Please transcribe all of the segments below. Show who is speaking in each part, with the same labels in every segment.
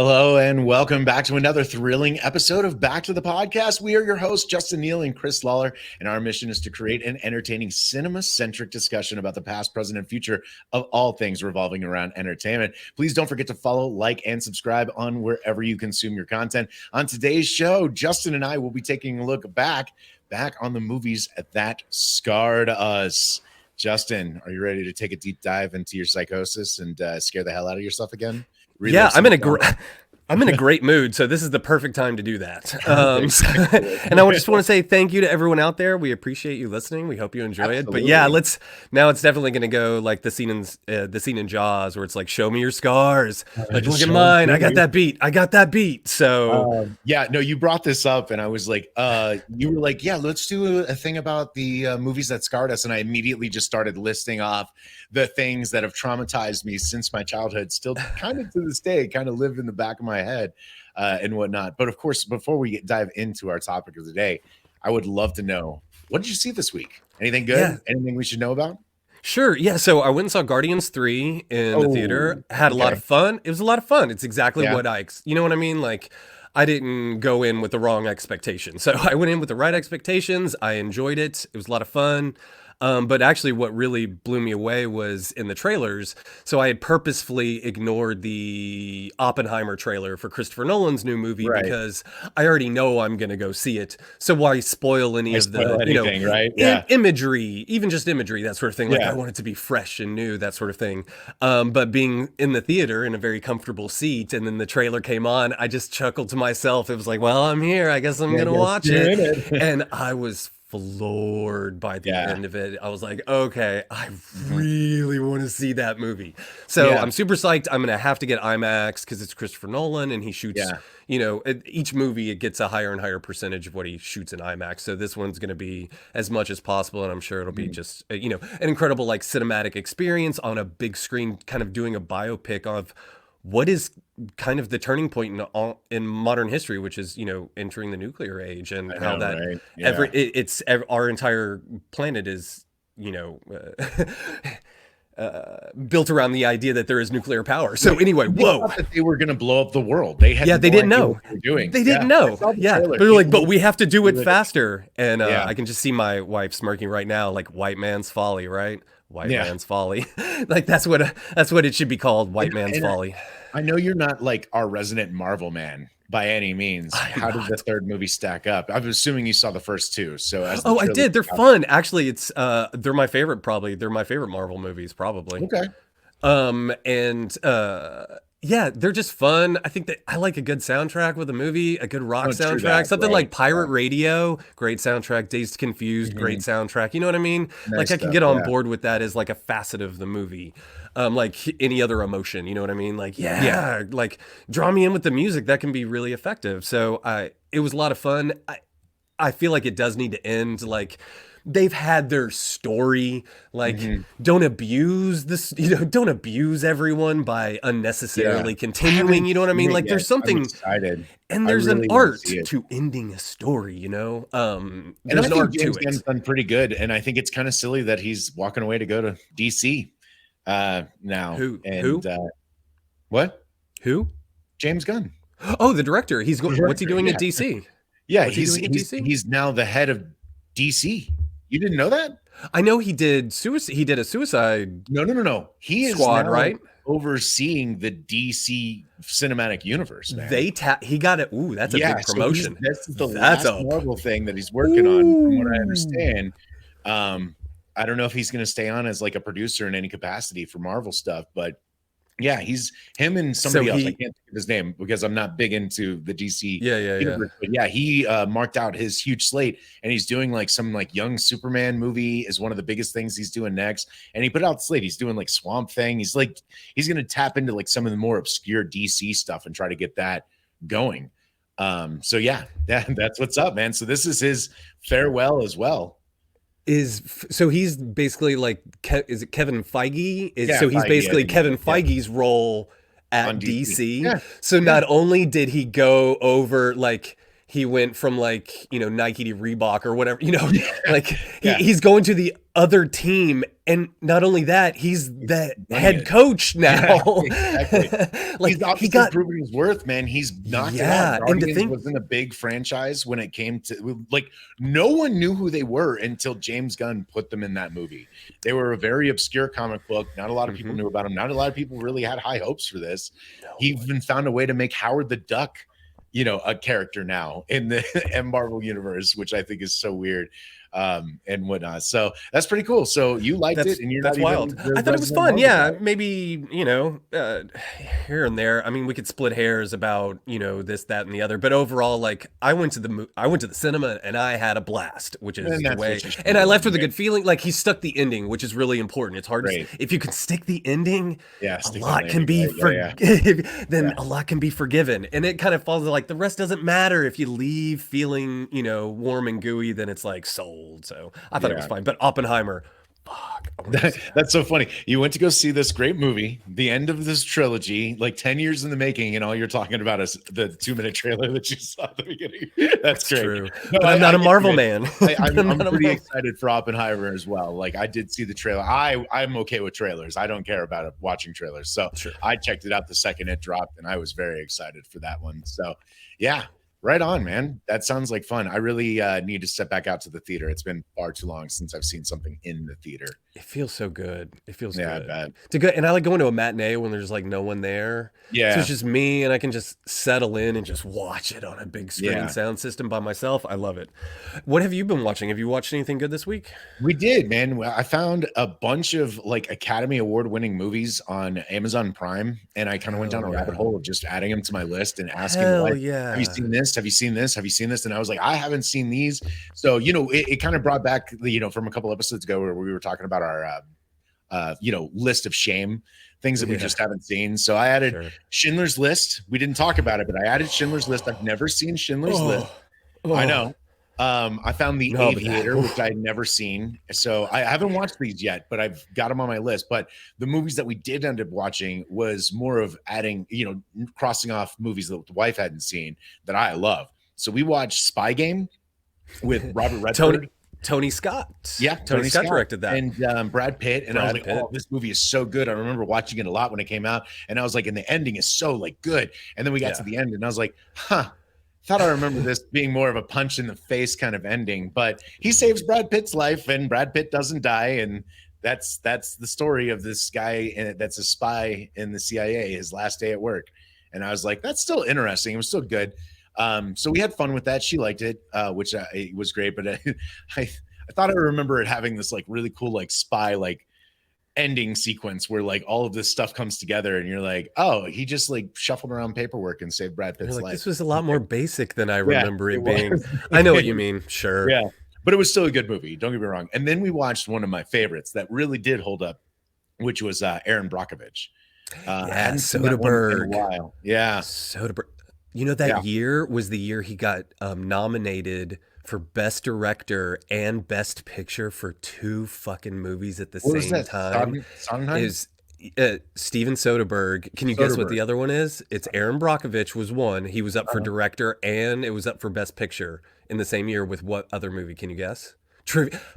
Speaker 1: Hello and welcome back to another thrilling episode of Back to the Podcast. We are your hosts, Justin Neal and Chris Lawler, and our mission is to create an entertaining cinema-centric discussion about the past, present, and future of all things revolving around entertainment. Please don't forget to follow, like, and subscribe on wherever you consume your content. On today's show, Justin and I will be taking a look back on the movies that scarred us. Justin, are you ready to take a deep dive into your psychosis and scare the hell out of yourself again?
Speaker 2: Yeah, I'm in a great mood, so this is the perfect time to do that. And I just want to say thank you to everyone out there. We appreciate you listening. We hope you enjoy it. But yeah, now it's definitely going to go like the scene in Jaws, where it's like, show me your scars. Like, look at mine. I got that beat. So
Speaker 1: yeah, no, you brought this up, and I was like, you were like, yeah, let's do a thing about the movies that scarred us, and I immediately just started listing off the things that have traumatized me since my childhood, still kind of to this day, kind of live in the back of my head and whatnot. But of course, before we dive into our topic of the day, I would love to know, what did you see this week? Anything good? Yeah. Anything we should know about?
Speaker 2: Sure. Yeah. So I went and saw Guardians 3 in the theater. Had a lot of fun. It was a lot of fun. It's exactly what you know what I mean? Like, I didn't go in with the wrong expectations. So I went in with the right expectations. I enjoyed it. It was a lot of fun. But actually what really blew me away was in the trailers. So I had purposefully ignored the Oppenheimer trailer for Christopher Nolan's new movie because I already know I'm going to go see it. So why spoil any of the imagery, even just imagery, that sort of thing. Like, I want it to be fresh and new, that sort of thing. But being in the theater in a very comfortable seat, and then the trailer came on, I just chuckled to myself. It was like, well, I'm here. I guess I'm going to watch it. And I was floored by the end of it. I was like, okay, I really want to see that movie. So I'm super psyched. I'm gonna have to get IMAX because it's Christopher Nolan, and he shoots each movie, it gets a higher and higher percentage of what he shoots in IMAX. So this one's gonna be as much as possible, and I'm sure it'll be just an incredible like cinematic experience on a big screen, kind of doing a biopic of what is kind of the turning point in modern history, which is, entering the nuclear age, and how that our entire planet is, built around the idea that there is nuclear power. So anyway,
Speaker 1: they thought that they were going to blow up the world. They had
Speaker 2: they didn't know what they were doing. They didn't know. But they're like, but we have to do it faster. And I can just see my wife smirking right now, like, white man's folly, right? White man's folly. Like, that's what it should be called, white man's folly.
Speaker 1: I know you're not like our resident Marvel man by any means. How did the third movie stack up? I'm assuming you saw the first two. So
Speaker 2: I did. They're fun. Actually, it's they're my favorite. Probably they're my favorite Marvel movies. Probably.
Speaker 1: Okay.
Speaker 2: Yeah, they're just fun. I think that I like a good soundtrack with a movie, a good rock soundtrack, something like Pirate Radio, great soundtrack. Dazed Confused, great soundtrack. You know what I mean? Nice, like, I can get on board with that as like a facet of the movie. Like any other emotion, you know what I mean? Like, like, draw me in with the music. That can be really effective. So it was a lot of fun. I feel like it does need to end. Like, they've had their story. Like, don't abuse this, don't abuse everyone by unnecessarily continuing. You know what I mean? Like, there's something, and there's an art to ending a story, and
Speaker 1: there's an art to it. James done pretty good. And I think it's kind of silly that he's walking away to go to DC now. What?
Speaker 2: Who?
Speaker 1: James Gunn.
Speaker 2: Oh, the director. What's he doing at DC?
Speaker 1: Yeah, he's now the head of DC. You didn't know that?
Speaker 2: I know he did suicide. He did a Suicide.
Speaker 1: No. He is
Speaker 2: Squad,
Speaker 1: now
Speaker 2: right?
Speaker 1: Overseeing the DC cinematic universe, man.
Speaker 2: He got it. Ooh, that's a big promotion.
Speaker 1: So that's the last Marvel thing that he's working on, from what I understand. I don't know if he's going to stay on as like a producer in any capacity for Marvel stuff, but yeah, him and somebody else. I can't think of his name because I'm not big into the DC universe. But yeah, he marked out his huge slate, and he's doing like some like young Superman movie is one of the biggest things he's doing next. And he put out the slate. He's doing like Swamp Thing. He's going to tap into like some of the more obscure DC stuff and try to get that going. So yeah, that's what's up, man. So this is his farewell as well.
Speaker 2: So he's basically like, is it Kevin Feige? So he's basically Kevin Feige's role at DC. Yeah. So not only did he go over, like, he went from like, Nike to Reebok or whatever, like
Speaker 1: Yeah.
Speaker 2: he's going to the other team. And not only that, he's the head coach now.
Speaker 1: Yeah, exactly.
Speaker 2: Like
Speaker 1: He's obviously proven his worth, man. He's knocked it out. Guardians wasn't a big franchise when it came to, like, no one knew who they were until James Gunn put them in that movie. They were a very obscure comic book. Not a lot of people knew about them. Not a lot of people really had high hopes for this. He even found a way to make Howard the Duck, a character now in the Marvel universe, which I think is so weird, and whatnot. So that's pretty cool. So you liked it, and
Speaker 2: that's wild. I thought it was fun. Yeah, maybe here and there. I mean, we could split hairs about this, that, and the other, but overall, like I went to the cinema and I had a blast, which is the way. And I left with a good feeling. Like he stuck the ending, which is really important. It's hard if you can stick the ending. Yeah, a lot can be then a lot can be forgiven, and it kind of falls like the rest doesn't matter if you leave feeling warm and gooey. Then it's like soul. So I thought it was fine. But Oppenheimer, fuck.
Speaker 1: That's so funny. You went to go see this great movie, the end of this trilogy, like 10 years in the making, and all you're talking about is the 2-minute trailer that you saw at the beginning. That's great.
Speaker 2: True. No, but I'm not a Marvel man.
Speaker 1: I'm pretty excited for Oppenheimer as well. Like I did see the trailer. I'm okay with trailers. I don't care about watching trailers. So I checked it out the second it dropped, and I was very excited for that one. So yeah. Right on, man. That sounds like fun. I really need to step back out to the theater. It's been far too long since I've seen something in the theater.
Speaker 2: It feels so good. It feels good.
Speaker 1: I bet.
Speaker 2: And I like going to a matinee when there's like no one there. Yeah. So it's just me, and I can just settle in and just watch it on a big screen sound system by myself. I love it. What have you been watching? Have you watched anything good this week?
Speaker 1: We did, man. I found a bunch of like Academy Award winning movies on Amazon Prime, and I kind of went down a rabbit hole of just adding them to my list and asking, have you seen this? Have you seen this? Have you seen this? And I was like, I haven't seen these. So, it kind of brought back from a couple episodes ago where we were talking about our, list of shame, things that we just haven't seen. So I added Schindler's List. We didn't talk about it, but I added Schindler's List. I've never seen Schindler's List. I know. I found The Aviator, which I had never seen. So I haven't watched these yet, but I've got them on my list. But the movies that we did end up watching was more of adding, crossing off movies that the wife hadn't seen that I love. So we watched Spy Game with Robert Redford.
Speaker 2: Tony Scott.
Speaker 1: Yeah,
Speaker 2: Tony Scott directed that.
Speaker 1: And Brad Pitt. And I was like, oh, this movie is so good. I remember watching it a lot when it came out. And I was like, and the ending is so like good. And then we got to the end and I was like, thought I remember this being more of a punch in the face kind of ending. But he saves Brad Pitt's life and Brad Pitt doesn't die. And that's the story of this guy that's a spy in the CIA, his last day at work. And I was like, that's still interesting. It was still good. So we had fun with that. She liked it, which it was great. But I thought I remember it having this like really cool like spy like ending sequence where like all of this stuff comes together, and you're like, oh, he just like shuffled around paperwork and saved Brad Pitt's life.
Speaker 2: This was a lot more basic than I remember it being. I know what you mean. Sure.
Speaker 1: Yeah, but it was still a good movie. Don't get me wrong. And then we watched one of my favorites that really did hold up, which was Aaron Brockovich.
Speaker 2: Soderbergh.
Speaker 1: Yeah,
Speaker 2: Soderbergh. That year was the year he got nominated for Best Director and Best Picture for 2 fucking movies at the same time. Is Steven Soderbergh. Can you guess what the other one is? It's Aaron Brockovich was one. He was up for director and it was up for Best Picture in the same year with what other movie? Can you guess?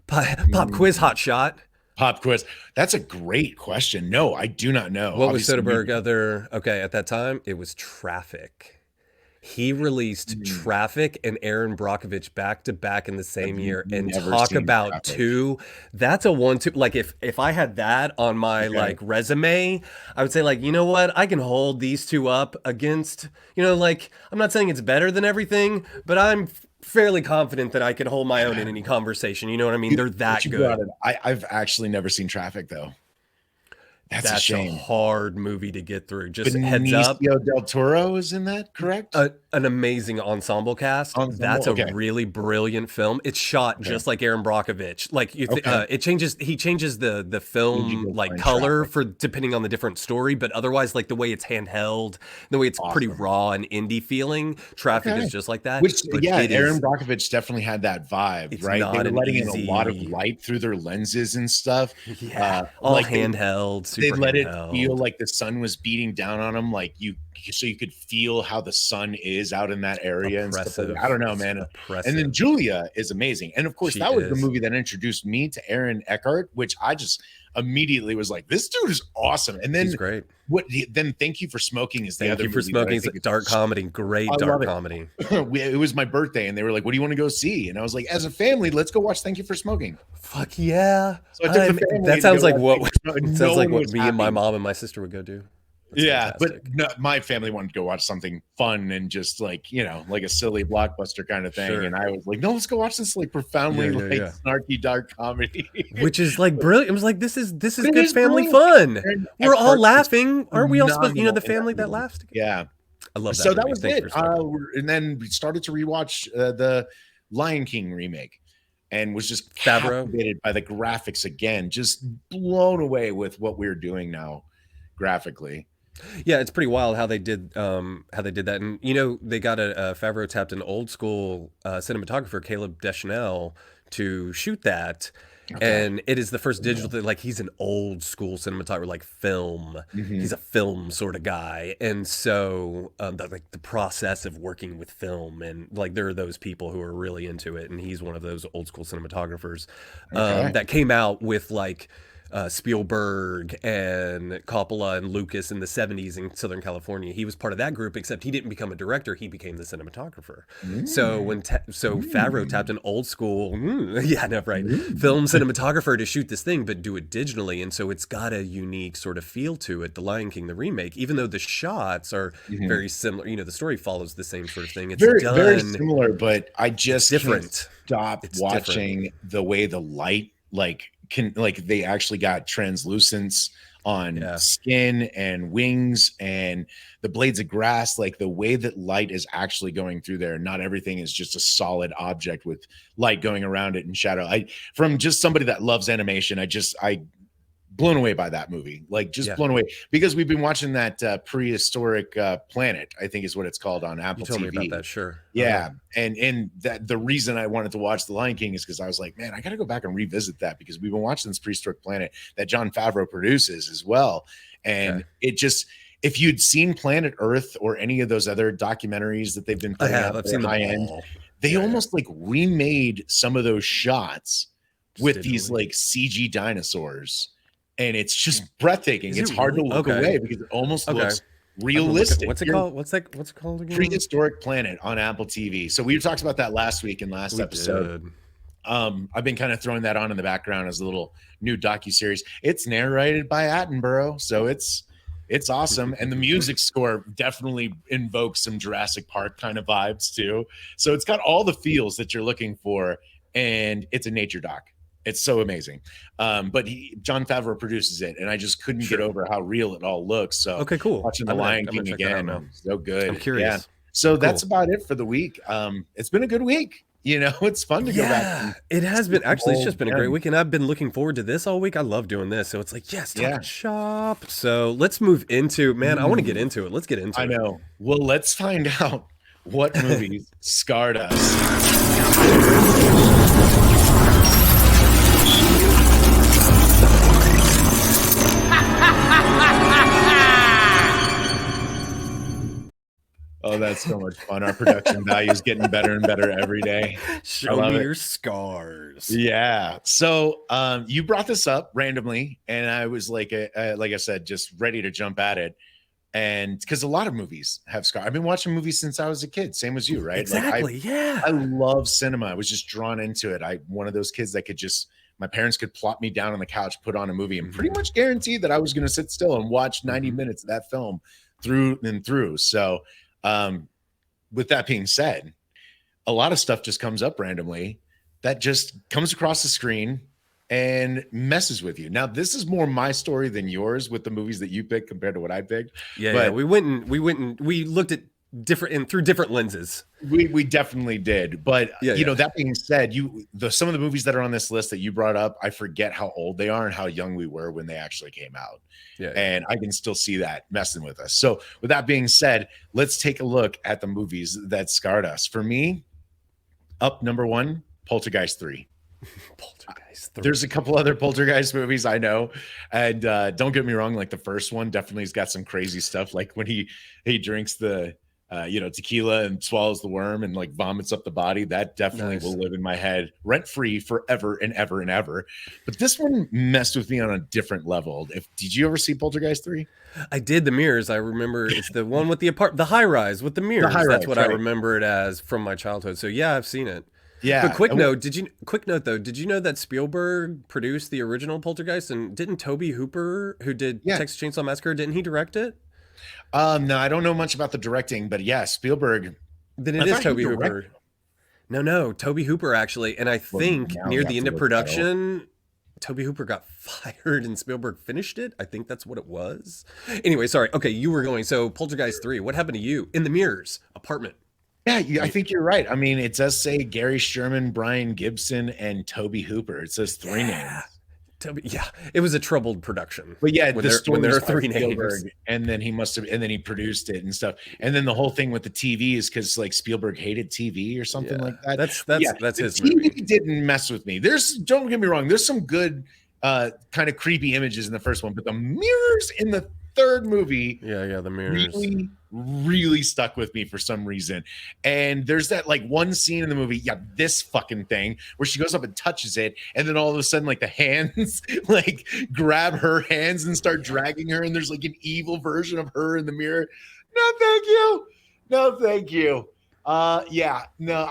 Speaker 2: Pop quiz, hot shot.
Speaker 1: Pop quiz. That's a great question. No, I do not know.
Speaker 2: What was Soderbergh at that time? It was Traffic. He released Traffic and Aaron Brockovich back to back in the same year, and talk about Traffic. 2. That's a 1-2. Like if I had that on my like resume, I would say like, you know what? I can hold these 2 up against, like I'm not saying it's better than everything, but I'm fairly confident that I can hold my own in any conversation. You know what I mean? They're that good.
Speaker 1: I've actually never seen Traffic though. That's a shame.
Speaker 2: A hard movie to get through. Just heads up.
Speaker 1: Benicio del Toro is in that, correct?
Speaker 2: An amazing ensemble cast. That's a really brilliant film. It's shot just like Aaron Brockovich. Like it changes. He changes the film like color for depending on the different story, but otherwise, like the way it's handheld, the way it's pretty raw and indie feeling. Traffic is just like that.
Speaker 1: Which Aaron Brockovich definitely had that vibe, right? They were letting in a lot of light through their lenses and stuff.
Speaker 2: Yeah, all like handheld.
Speaker 1: They let it feel like the sun was beating down on them. Like you so you could feel how the sun is out in that area and stuff like that. I
Speaker 2: Oppressive.
Speaker 1: don't know,
Speaker 2: It's
Speaker 1: man. And then
Speaker 2: oppressive.
Speaker 1: Julia is amazing. And of course,
Speaker 2: She
Speaker 1: that was the
Speaker 2: is.
Speaker 1: movie that introduced me to Aaron Eckhart, which I just immediately was like, this dude is awesome. And
Speaker 2: He's
Speaker 1: then
Speaker 2: great.
Speaker 1: then Thank You for Smoking is the
Speaker 2: Thank
Speaker 1: other
Speaker 2: You for
Speaker 1: movie that I
Speaker 2: Smoking is
Speaker 1: think is
Speaker 2: dark comedy. Great
Speaker 1: I
Speaker 2: dark
Speaker 1: love
Speaker 2: comedy.
Speaker 1: it. It was my birthday, and they were like, "What do you want to go see?" And I was like, "As a family, let's go watch Thank You for Smoking."
Speaker 2: Fuck yeah.
Speaker 1: So I took the
Speaker 2: That
Speaker 1: family to
Speaker 2: sounds
Speaker 1: go
Speaker 2: like
Speaker 1: watch Thank
Speaker 2: what
Speaker 1: You for Smoking.
Speaker 2: sounds
Speaker 1: No
Speaker 2: like
Speaker 1: one
Speaker 2: what
Speaker 1: was
Speaker 2: me and my
Speaker 1: happy.
Speaker 2: mom and my sister would go do. That's
Speaker 1: Yeah,
Speaker 2: fantastic.
Speaker 1: but no, my family wanted to go watch something fun and just like, like a silly blockbuster kind of thing.
Speaker 2: Sure.
Speaker 1: And I was like, no, let's go watch this like profoundly snarky dark comedy.
Speaker 2: Which is like brilliant. It was like this is
Speaker 1: It
Speaker 2: good
Speaker 1: is
Speaker 2: family
Speaker 1: brilliant.
Speaker 2: fun.
Speaker 1: Aaron
Speaker 2: We're all
Speaker 1: Eckhart is
Speaker 2: laughing. Aren't we all supposed,
Speaker 1: phenomenal
Speaker 2: the
Speaker 1: in that
Speaker 2: family that
Speaker 1: movie.
Speaker 2: laughs together?
Speaker 1: Yeah.
Speaker 2: I love that
Speaker 1: So
Speaker 2: movie.
Speaker 1: that was
Speaker 2: Thank
Speaker 1: it.
Speaker 2: You for Smoking.
Speaker 1: And then we started to rewatch the Lion King remake and was just
Speaker 2: Favreau.
Speaker 1: captivated by the graphics again, just blown away with what we're doing now graphically.
Speaker 2: Yeah, it's pretty wild how they did that, and they got Favreau tapped an old school cinematographer, Caleb Deschanel, to shoot that,
Speaker 1: Okay.
Speaker 2: and it is the first digital thing. Like he's an old school cinematographer, like film.
Speaker 1: Mhm.
Speaker 2: He's a film sort of guy, and so the process of working with film, and like there are those people who are really into it, and he's one of those old school cinematographers
Speaker 1: Okay.
Speaker 2: that came out with like. Spielberg and Coppola and Lucas in the 70s in Southern California. He was part of that group, except he didn't become a director. He became the cinematographer. So Favreau tapped an old school, film cinematographer to shoot this thing, but do it digitally. And so it's got a unique sort of feel to it. The Lion King, the remake, even though the shots are very similar, the story follows the same sort of thing. It's
Speaker 1: very similar, but I just
Speaker 2: different.
Speaker 1: Can't stop watching the way the light they actually got translucence on skin and wings and the blades of grass, like the way that light is actually going through there. Not everything is just a solid object with light going around it and shadow. From just somebody that loves animation, I blown away by that movie, blown away, because we've been watching that prehistoric planet, I think is what it's called, on Apple
Speaker 2: You told
Speaker 1: TV.
Speaker 2: me about that, sure.
Speaker 1: Yeah. And that the reason I wanted to watch The Lion King is because I was like, man, I got to go back and revisit that, because we've been watching this prehistoric planet that Jon Favreau produces as well. And it just, if you'd seen Planet Earth or any of those other documentaries that they've been putting out,
Speaker 2: I've seen the
Speaker 1: high end, they almost like remade some of those shots with these like CG dinosaurs. And it's just breathtaking. It's hard to look away because it almost looks realistic.
Speaker 2: What's it called? What's it called again?
Speaker 1: Prehistoric Planet on Apple TV. So we talked about that last week in last episode. I've been kind of throwing that on in the background as a little new docuseries. It's narrated by Attenborough, so it's awesome. And the music score definitely invokes some Jurassic Park kind of vibes too. So it's got all the feels that you're looking for, and it's a nature doc. It's so amazing. But Jon Favreau produces it, and I just couldn't get over how real it all looks. So
Speaker 2: okay, cool.
Speaker 1: Watching The Lion King again, so good.
Speaker 2: I'm curious.
Speaker 1: Yeah. So that's about it for the week. It's been a good week. It's fun to go back.
Speaker 2: It has been. Actually, it's just been a great week, and I've been looking forward to this all week. I love doing this. So it's like, yes, talk shop. So let's move into, man, I want to get into it. Let's get into it.
Speaker 1: I know. Well, let's find out what movies scarred us. Oh, that's so much fun. Our production value is getting better and better every day.
Speaker 2: Show me your scars.
Speaker 1: Yeah. So you brought this up randomly, and I was like I said, just ready to jump at it. And because a lot of movies have scars. I've been watching movies since I was a kid, same as you, right?
Speaker 2: Exactly.
Speaker 1: I love cinema. I was just drawn into it. One of those kids that could just, my parents could plop me down on the couch, put on a movie, and pretty much guarantee that I was going to sit still and watch 90 minutes of that film through and through. So with that being said, a lot of stuff just comes up randomly that just comes across the screen and messes with you. Now, this is more my story than yours with the movies that you picked compared to what I picked.
Speaker 2: Yeah, we looked at different through different lenses.
Speaker 1: We definitely did. But that being said, some of the movies that are on this list that you brought up, I forget how old they are and how young we were when they actually came out. And I can still see that messing with us. So with that being said, let's take a look at the movies that scarred us. For me, up number one, Poltergeist 3.
Speaker 2: Poltergeist 3.
Speaker 1: There's a couple other Poltergeist movies I know, and don't get me wrong, like the first one definitely has got some crazy stuff. Like when he drinks the tequila and swallows the worm and like vomits up the body. That definitely will live in my head rent free forever and ever and ever. But this one messed with me on a different level. Did you ever see Poltergeist 3?
Speaker 2: I did. The mirrors. I remember it's the one with the high rise with the mirrors. That's what I remember it as from my childhood. So yeah, I've seen it.
Speaker 1: Yeah.
Speaker 2: But quick note though, did you know that Spielberg produced the original Poltergeist, and didn't Tobe Hooper, who did Texas Chainsaw Massacre, didn't he direct it?
Speaker 1: No, I don't know much about the directing, but yeah, Spielberg.
Speaker 2: Then it is Tobe Hooper. No, Tobe Hooper actually, and I think near the end of production, Tobe Hooper got fired and Spielberg finished it. I think that's what it was. Anyway, sorry. Okay, you were going. So Poltergeist 3, what happened to you in the mirrors apartment?
Speaker 1: Yeah, I think you're right. I mean, it does say Gary Sherman, Brian Gibson, and Tobe Hooper. It says 3 names.
Speaker 2: Yeah, it was a troubled production.
Speaker 1: But yeah,
Speaker 2: when there are 3 names,
Speaker 1: and then he produced it and stuff. And then the whole thing with the TV is because like Spielberg hated TV or something like that.
Speaker 2: That's his
Speaker 1: TV
Speaker 2: movie.
Speaker 1: Didn't mess with me. Don't get me wrong. There's some good kind of creepy images in the first one, but the mirrors in the third movie,
Speaker 2: the mirrors
Speaker 1: really stuck with me for some reason. And there's that like one scene in the movie, this fucking thing where she goes up and touches it, and then all of a sudden like the hands like grab her hands and start dragging her, and there's like an evil version of her in the mirror. No thank you. No,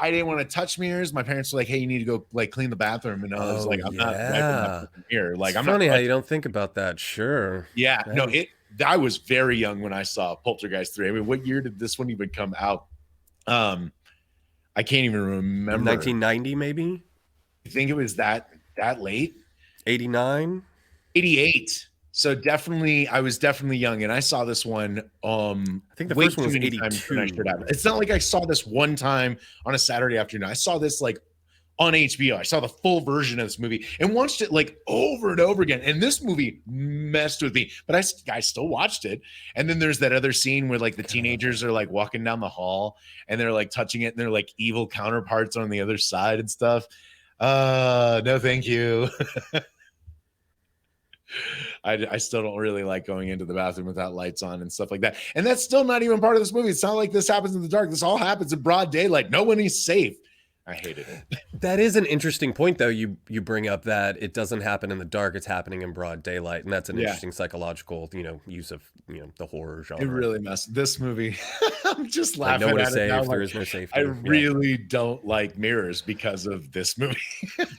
Speaker 1: I didn't want to touch mirrors. My parents were like, hey, you need to go like clean the bathroom, and I was like, I'm not wiping up the mirror. Like,
Speaker 2: I'm funny how you don't think about that. Sure.
Speaker 1: I was very young when I saw Poltergeist 3. I mean, what year did this one even come out? I can't even remember.
Speaker 2: 1990, maybe?
Speaker 1: I think it was that late.
Speaker 2: 89?
Speaker 1: 88. So I was definitely young, and I saw this one. I
Speaker 2: think the first one was 82.
Speaker 1: It's not like I saw this one time on a Saturday afternoon. I saw this like on HBO. I saw the full version of this movie and watched it like over and over again. And this movie messed with me, but I still watched it. And then there's that other scene where like the teenagers are like walking down the hall and they're like touching it, and they're like evil counterparts on the other side and stuff. No, thank you. I still don't really like going into the bathroom without lights on and stuff like that. And that's still not even part of this movie. It's not like this happens in the dark. This all happens in broad daylight. No one is safe. I hated it.
Speaker 2: That is an interesting point, though. You bring up that it doesn't happen in the dark; it's happening in broad daylight, and that's an interesting psychological, use of the horror genre.
Speaker 1: It really messed this movie. I'm just laughing
Speaker 2: no one
Speaker 1: at
Speaker 2: is
Speaker 1: it
Speaker 2: safe.
Speaker 1: now.
Speaker 2: There is no safety.
Speaker 1: I really don't like mirrors because of this movie.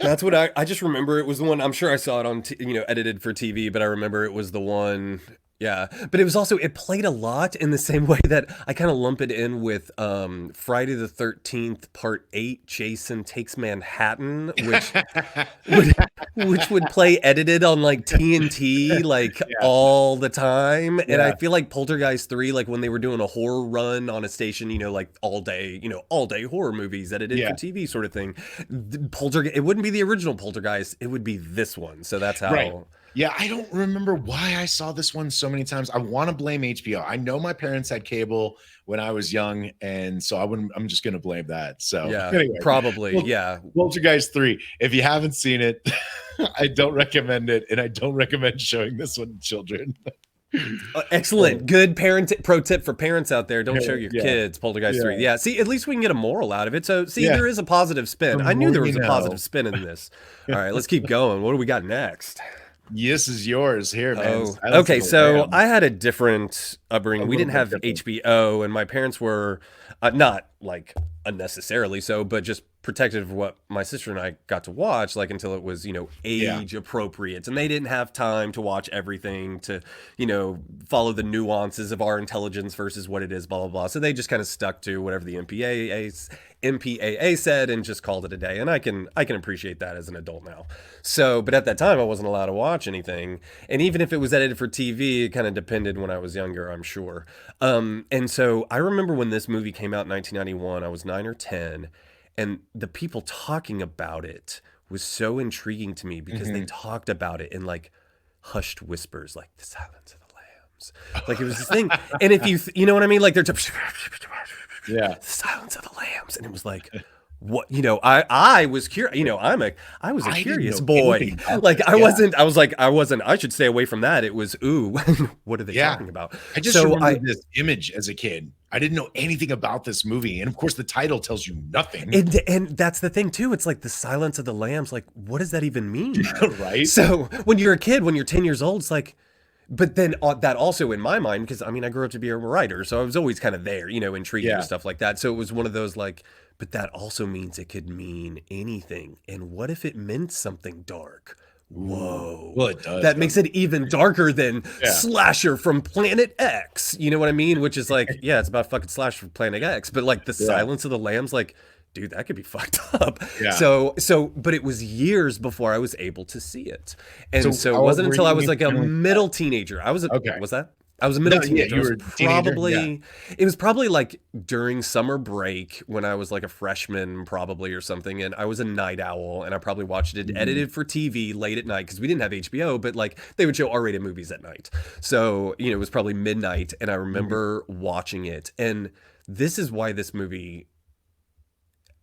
Speaker 2: That's what I just remember. It was the one. I'm sure I saw it on edited for TV, but I remember it was the one. Yeah, but it was also, it played a lot in the same way that I kind of lump it in with Friday the 13th Part 8, Jason Takes Manhattan, which would play edited on like TNT all the time. Yeah. And I feel like Poltergeist 3, like when they were doing a horror run on a station, like all day horror movies edited for TV sort of thing. It wouldn't be the original Poltergeist, it would be this one. So that's how...
Speaker 1: Right. Yeah, I don't remember why I saw this one so many times. I want to blame HBO. I know my parents had cable when I was young, and so I'm just going to blame that. So
Speaker 2: yeah, anyway, probably.
Speaker 1: Poltergeist 3. If you haven't seen it, I don't recommend it, and I don't recommend showing this one to children.
Speaker 2: Excellent. Good pro tip for parents out there. Don't show your kids Poltergeist 3. Yeah. See, at least we can get a moral out of it. So there is a positive spin. I knew there was a positive spin in this. All right, let's keep going. What do we got next?
Speaker 1: This is yours here, man.
Speaker 2: Okay, so I had a different upbringing. We didn't have HBO, and my parents were not like unnecessarily so, but just protective of what my sister and I got to watch, like until it was, age appropriate. And they didn't have time to watch everything, to, follow the nuances of our intelligence versus what it is, blah, blah, blah. So they just kind of stuck to whatever the MPAA said and just called it a day. And I can appreciate that as an adult now. So, but at that time I wasn't allowed to watch anything. And even if it was edited for TV, it kind of depended when I was younger, I'm sure. And so I remember when this movie came out in 1991, I was 9 or 10. And the people talking about it was so intriguing to me because they talked about it in like hushed whispers, like the silence of the lambs. Like it was this thing. And if you know what I mean? Like they're the silence of the lambs. And it was like, what, I was curious, I was a
Speaker 1: I didn't
Speaker 2: curious
Speaker 1: know
Speaker 2: boy.
Speaker 1: anything about
Speaker 2: Like
Speaker 1: this.
Speaker 2: I
Speaker 1: Yeah.
Speaker 2: wasn't, I was like, I should stay away from that. It was, ooh, what are they
Speaker 1: Yeah.
Speaker 2: talking about?
Speaker 1: I just
Speaker 2: So
Speaker 1: remember this image as a kid. I didn't know anything about this movie. And of course, the title tells you nothing.
Speaker 2: and that's the thing too. It's like the Silence of the Lambs. Like, what does that even mean?
Speaker 1: Right?
Speaker 2: So when you're a kid, when you're 10 years old, it's like, but then that also in my mind, because I mean, I grew up to be a writer, so I was always kind of there, intrigued
Speaker 1: Yeah.
Speaker 2: with stuff like that. So it was one of those like, but that also means it could mean anything. And what if it meant something dark? Whoa.
Speaker 1: Well, it does.
Speaker 2: That makes it even darker than
Speaker 1: Yeah.
Speaker 2: Slasher from Planet X. You know what I mean? Which is like, yeah, it's about fucking Slasher from Planet X. But like the Silence of the Lambs, like, dude, that could be fucked up.
Speaker 1: Yeah.
Speaker 2: But it was years before I was able to see it. And so
Speaker 1: how
Speaker 2: it
Speaker 1: old
Speaker 2: wasn't
Speaker 1: were
Speaker 2: until I
Speaker 1: you
Speaker 2: was
Speaker 1: when
Speaker 2: like
Speaker 1: you
Speaker 2: a
Speaker 1: finally-
Speaker 2: middle teenager.
Speaker 1: Okay.
Speaker 2: Was that? I was a middle
Speaker 1: No, yeah,
Speaker 2: teenager.
Speaker 1: you
Speaker 2: It
Speaker 1: were
Speaker 2: was
Speaker 1: a teenager?
Speaker 2: probably, it was probably like during summer break when I was like a freshman probably or something. And I was a night owl and I probably watched it edited for TV late at night because we didn't have HBO, but like they would show R-rated movies at night. So, it was probably midnight and I remember watching it. And this is why this movie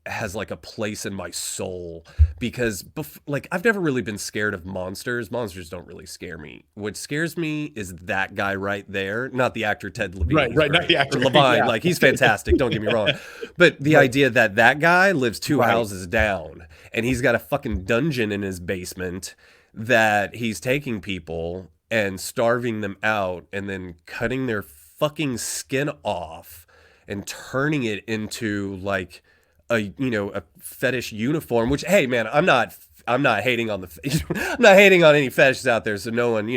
Speaker 2: has like a place in my soul because like I've never really been scared of monsters. Monsters don't really scare me. What scares me is that guy right there, not the actor Ted Levine.
Speaker 1: Right, not the actor.
Speaker 2: Or Levine,
Speaker 1: Yeah.
Speaker 2: like he's fantastic, don't get me wrong. But the idea that that guy lives two houses down and he's got a fucking dungeon in his basement that he's taking people and starving them out and then cutting their fucking skin off and turning it into like a fetish uniform, which, hey man, I'm not hating on I'm not hating on any fetishes out there, so no one,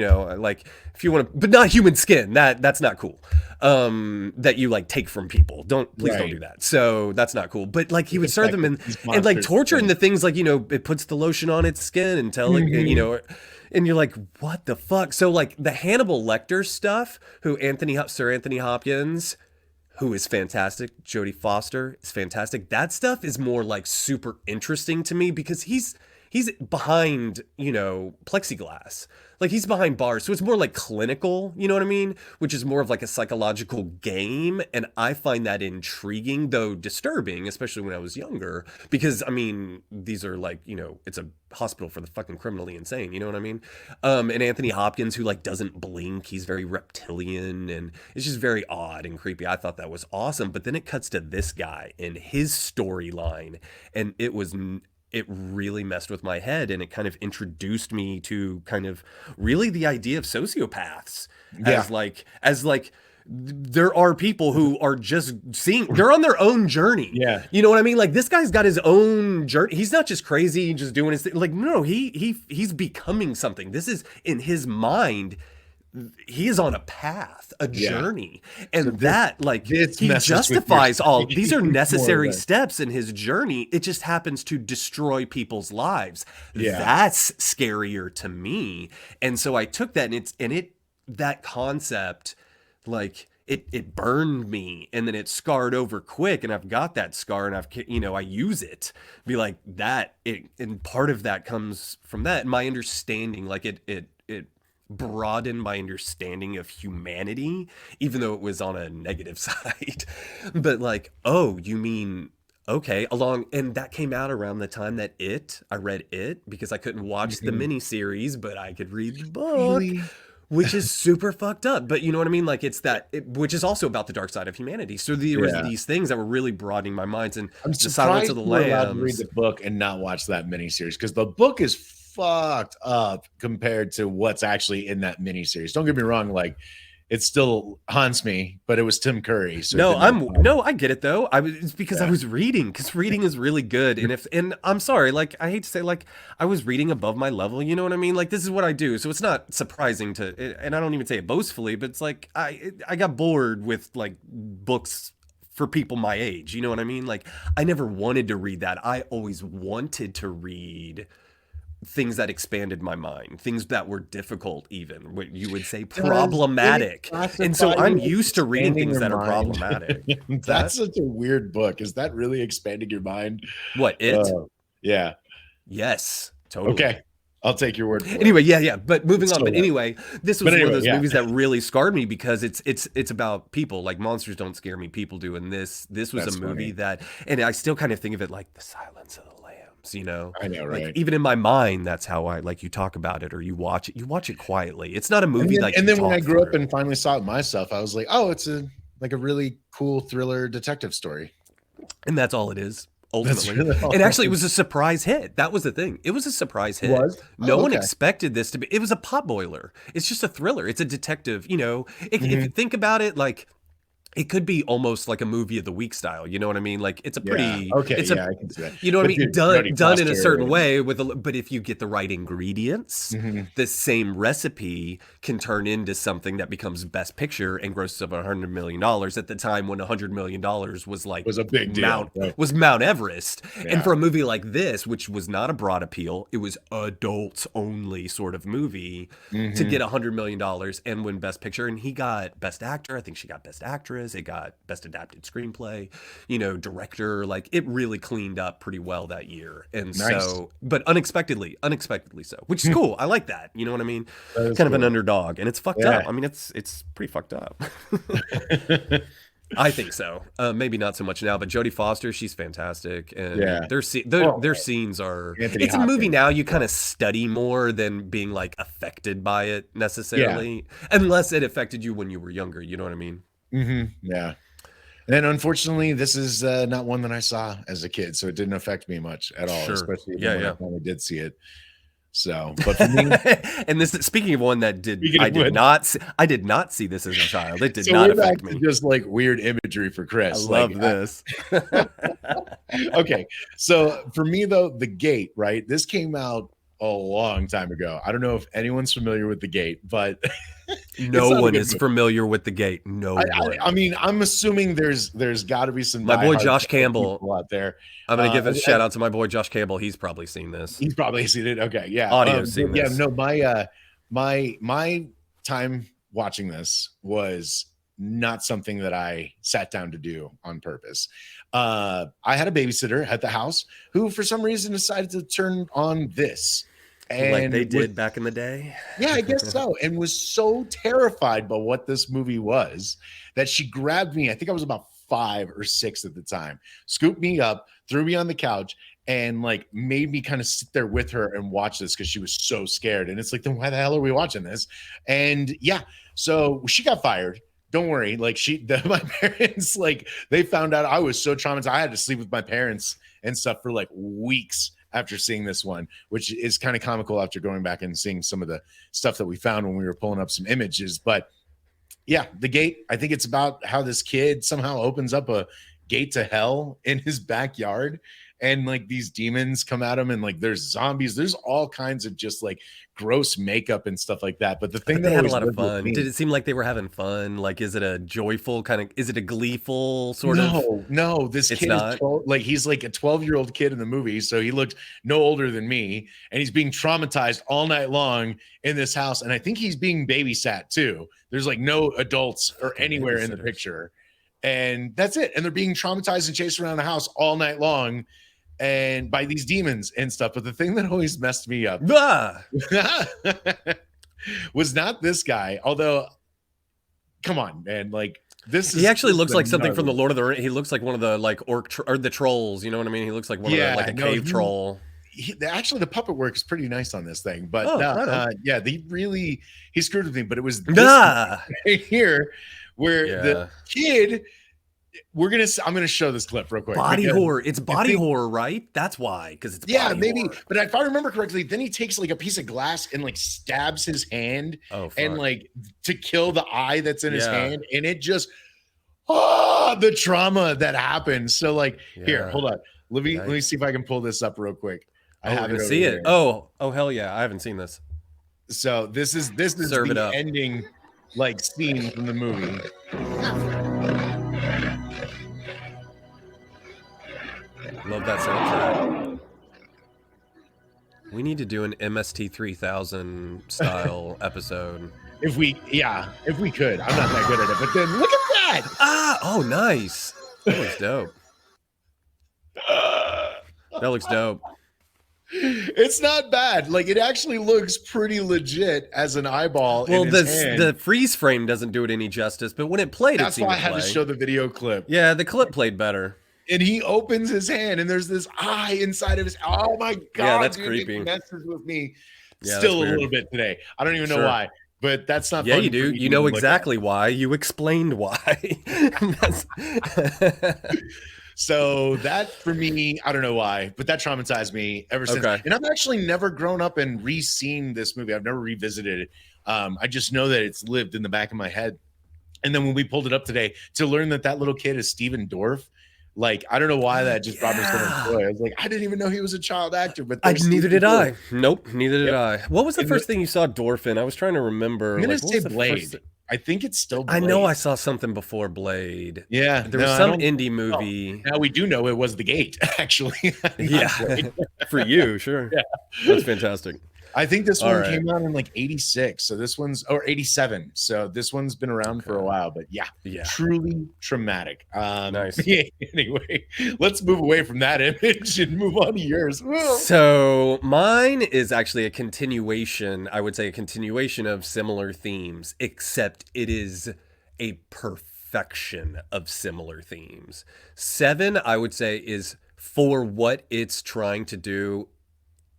Speaker 2: like if you want to, but not human skin, that's not cool. That you like take from people, please don't do that. So that's not cool. But like he would serve them and like torturing the things, like it puts the lotion on its skin and telling and you're like, what the fuck? So like the Hannibal Lecter stuff, who Sir Anthony Hopkins, who is fantastic. Jodie Foster is fantastic. That stuff is more like super interesting to me because he's behind, plexiglass. Like he's behind bars. So it's more like clinical, you know what I mean? Which is more of like a psychological game. And I find that intriguing, though disturbing, especially when I was younger. Because, I mean, these are like, it's a hospital for the fucking criminally insane, you know what I mean? And Anthony Hopkins, who like doesn't blink. He's very reptilian and it's just very odd and creepy. I thought that was awesome. But then it cuts to this guy and his storyline. And it really messed with my head and it kind of introduced me to kind of really the idea of sociopaths as like there are people who are just they're on their own journey.
Speaker 1: Yeah.
Speaker 2: You know what I mean? Like this guy's got his own journey. He's not just crazy just doing his thing. Like, no, he's becoming something. This is in his mind. He is on a path, a journey. And so he justifies all. These are necessary steps in his journey. It just happens to destroy people's lives. Yeah. That's scarier to me. And so I took that and that concept, like it burned me and then it scarred over quick. And I've got that scar and I use it, be like that. And part of that comes from that. My understanding, like it broaden my understanding of humanity, even though it was on a negative side. But like, oh, you mean, okay, and that came out around the time that I read it because I couldn't watch the miniseries, but I could read the book. Really? Which is super fucked up. But you know what I mean? Like which is also about the dark side of humanity. So there was these things that were really broadening my minds. And
Speaker 1: I'm
Speaker 2: the Silence of the Lambs.
Speaker 1: Allowed to read the book and not watch that miniseries because the book is fucked up compared to what's actually in that miniseries. Don't get me wrong, like it still haunts me, but it was Tim Curry. So
Speaker 2: I get it though. It's because I was reading, because reading is really good. And I'm sorry, like I hate to say, like I was reading above my level. You know what I mean? Like this is what I do, so it's not surprising and I don't even say it boastfully, but it's like I got bored with like books for people my age. You know what I mean? Like I never wanted to read that. I always wanted to read things that expanded my mind, things that were difficult, even what you would say problematic. And so I'm used to reading things that are problematic.
Speaker 1: That's such a weird book. Is that really expanding your mind?
Speaker 2: What, it?
Speaker 1: Yeah.
Speaker 2: Yes, totally.
Speaker 1: Okay. I'll take your word for it.
Speaker 2: Anyway, yeah. But moving on.
Speaker 1: So
Speaker 2: But anyway, this was one of those
Speaker 1: yeah.
Speaker 2: movies that really scarred me because it's about people. Like monsters don't scare me, people do. And this was
Speaker 1: That's
Speaker 2: a movie
Speaker 1: funny.
Speaker 2: that, and I still kind of think of it like The Silence of the Lambs. You know,
Speaker 1: I know,
Speaker 2: like
Speaker 1: right?
Speaker 2: even in my mind, that's how I like you talk about it or you watch it. You watch it quietly. It's not a movie like.
Speaker 1: And then when I
Speaker 2: talk
Speaker 1: grew up
Speaker 2: through.
Speaker 1: and finally saw it myself, I was like, oh, it's a really cool thriller detective story.
Speaker 2: And that's all it is.
Speaker 1: That's
Speaker 2: Ultimately,
Speaker 1: really all
Speaker 2: and
Speaker 1: it
Speaker 2: actually, it
Speaker 1: is.
Speaker 2: was a surprise hit. That was the thing. It was a surprise hit.
Speaker 1: Was?
Speaker 2: No
Speaker 1: Oh,
Speaker 2: one
Speaker 1: okay.
Speaker 2: expected this to be. It was a potboiler. It's just a thriller. It's a detective. You know, if
Speaker 1: Mm-hmm.
Speaker 2: you think about it, like it could be almost like a movie of the week style. You know what I mean? Like it's a
Speaker 1: Yeah.
Speaker 2: pretty.
Speaker 1: Okay.
Speaker 2: It's
Speaker 1: Yeah,
Speaker 2: a.
Speaker 1: I can see that.
Speaker 2: You know what I
Speaker 1: But
Speaker 2: mean?
Speaker 1: dude, Jodie
Speaker 2: Done in a
Speaker 1: Foster
Speaker 2: certain
Speaker 1: and
Speaker 2: way with a. But if you get the right ingredients,
Speaker 1: mm-hmm.
Speaker 2: the same recipe can turn into something that becomes Best Picture and grosses up $100 million at the time when $100 million was like
Speaker 1: was a big deal. Right?
Speaker 2: Was Mount Everest.
Speaker 1: Yeah.
Speaker 2: And for a movie like this, which was not a broad appeal, it was adults only sort of movie to get $100 million and win Best Picture. And he got Best Actor. I think she got Best Actress. It got Best Adapted Screenplay, you know, Director. Like it really cleaned up pretty well that year. And
Speaker 1: Nice.
Speaker 2: so, but unexpectedly so, which is cool. I like that. You know what I mean? Kind
Speaker 1: cool.
Speaker 2: of an underdog. And it's fucked up. I mean, it's pretty fucked up. I think so. Maybe not so much now, but Jodie Foster, she's fantastic, and their scenes are.
Speaker 1: Anthony
Speaker 2: It's
Speaker 1: Hopkins.
Speaker 2: a movie now you kind of study more than being like affected by it necessarily, unless it affected you when you were younger. You know what I mean?
Speaker 1: Mm-hmm. Yeah. And unfortunately, this is not one that I saw as a kid, so it didn't affect me much at all.
Speaker 2: Sure.
Speaker 1: Especially when I finally did see it. So, but for me,
Speaker 2: and this, speaking of one that I did not see this as a child. It did
Speaker 1: so
Speaker 2: not
Speaker 1: we're
Speaker 2: affect
Speaker 1: back
Speaker 2: me.
Speaker 1: To just like weird imagery for Chris.
Speaker 2: I love this.
Speaker 1: Okay, so for me though, The Gate, right? This came out a long time ago. I don't know if anyone's familiar with The Gate, but
Speaker 2: no one is familiar with The Gate. No one.
Speaker 1: I mean, I'm assuming there's got to be some.
Speaker 2: My boy Josh Campbell
Speaker 1: out there.
Speaker 2: I'm gonna give a shout out to my boy Josh Campbell. He's probably seen this.
Speaker 1: He's probably seen it. Okay, yeah.
Speaker 2: Audio seen this.
Speaker 1: Yeah, no, my time watching this was not something that I sat down to do on purpose. I had a babysitter at the house who, for some reason, decided to turn on this. And
Speaker 2: like they did back in the day.
Speaker 1: Yeah, I guess so. And was so terrified by what this movie was that she grabbed me. I think I was about 5 or 6 at the time, scooped me up, threw me on the couch, and like made me kind of sit there with her and watch this because she was so scared. And it's like, then why the hell are we watching this? And yeah, so she got fired. Don't worry. Like my parents, like they found out I was so traumatized. I had to sleep with my parents and stuff for like weeks after seeing this one, which is kind of comical after going back and seeing some of the stuff that we found when we were pulling up some images. But yeah, The Gate, I think it's about how this kid somehow opens up a gate to hell in his backyard, and like these demons come at him, and like there's zombies, there's all kinds of just like gross makeup and stuff like that. But the thing that
Speaker 2: they had a lot of fun. Did it seem like they were having fun? Like, is it a joyful kind of? Is it a gleeful sort of?
Speaker 1: No. This kid is 12, like he's like a 12-year-old kid in the movie, so he looked no older than me, and he's being traumatized all night long in this house, and I think he's being babysat too. There's like no adults or anywhere in the picture, and that's it. And they're being traumatized and chased around the house all night long, and by these demons and stuff. But the thing that always messed me up was not this guy. Although, come on, man, like
Speaker 2: he actually looks like something from the Lord of the Rings. He looks like one of the like or the trolls. You know what I mean? He looks like one of the, like a cave troll.
Speaker 1: Actually, the puppet work is pretty nice on this thing, but yeah, he screwed with me. But it was this right here where the kid. I'm gonna show this clip real quick.
Speaker 2: Body horror. It's body horror, right? That's why, because it's
Speaker 1: maybe.
Speaker 2: Horror.
Speaker 1: But if I remember correctly, then he takes like a piece of glass and like stabs his hand, and like to kill the eye that's in his hand, and it just the trauma that happens. So like here, hold on. Let me see if I can pull this up real quick. I haven't
Speaker 2: seen it. Oh hell yeah, I haven't seen this.
Speaker 1: So this is the ending like scene from the movie.
Speaker 2: Love that soundtrack. We need to do an MST 3000 style episode.
Speaker 1: If we could. I'm not that good at it, but then look at that.
Speaker 2: Oh, nice. That looks dope. That looks dope.
Speaker 1: It's not bad. Like it actually looks pretty legit as an eyeball in
Speaker 2: Well,
Speaker 1: his hand.
Speaker 2: the freeze frame doesn't do it any justice, but when it played, it
Speaker 1: That's
Speaker 2: seemed
Speaker 1: why
Speaker 2: to
Speaker 1: I had to
Speaker 2: play.
Speaker 1: show the video clip.
Speaker 2: Yeah, the clip played better.
Speaker 1: And he opens his hand and there's this eye inside of his. Oh my
Speaker 2: Yeah,
Speaker 1: God,
Speaker 2: that's
Speaker 1: dude, it
Speaker 2: creepy.
Speaker 1: messes with me
Speaker 2: Yeah, that's
Speaker 1: still a
Speaker 2: weird.
Speaker 1: little bit today. I don't even know
Speaker 2: Sure.
Speaker 1: why, but that's not
Speaker 2: Yeah, you
Speaker 1: fun for
Speaker 2: do.
Speaker 1: me to
Speaker 2: You know
Speaker 1: even look at.
Speaker 2: exactly why. You explained why.
Speaker 1: So that for me, I don't know why, but that traumatized me ever since.
Speaker 2: Okay.
Speaker 1: And I've actually never grown up and re-seen this movie. I've never revisited it. I just know that it's lived in the back of my head. And then when we pulled it up today to learn that that little kid is Steven Dorff, like I don't know why that just brought me so much joy. I was like, I didn't even know he was a child actor, but
Speaker 2: Neither did I. Nope, neither did
Speaker 1: Yep.
Speaker 2: I. What was the
Speaker 1: And
Speaker 2: first thing you saw Dorff in? I was trying to remember.
Speaker 1: I'm gonna
Speaker 2: Like, what
Speaker 1: say
Speaker 2: was the
Speaker 1: Blade.
Speaker 2: first?
Speaker 1: I think it's still Blade.
Speaker 2: I know I saw something before Blade.
Speaker 1: Yeah,
Speaker 2: There was
Speaker 1: no, I
Speaker 2: some
Speaker 1: don't-
Speaker 2: indie movie.
Speaker 1: Now we do know it was The Gate, actually. Not
Speaker 2: Yeah,
Speaker 1: Blade.
Speaker 2: for you, sure.
Speaker 1: Yeah.
Speaker 2: That's fantastic.
Speaker 1: I think this
Speaker 2: All
Speaker 1: one
Speaker 2: right.
Speaker 1: came out in like 86. So this one's or 87. So this one's been around for a while, but yeah, truly traumatic.
Speaker 2: Nice.
Speaker 1: Yeah, anyway, let's move away from that image and move on to yours.
Speaker 2: So mine is actually a continuation, I would say a continuation of similar themes, except it is a perfection of similar themes. 7, I would say, is for what it's trying to do,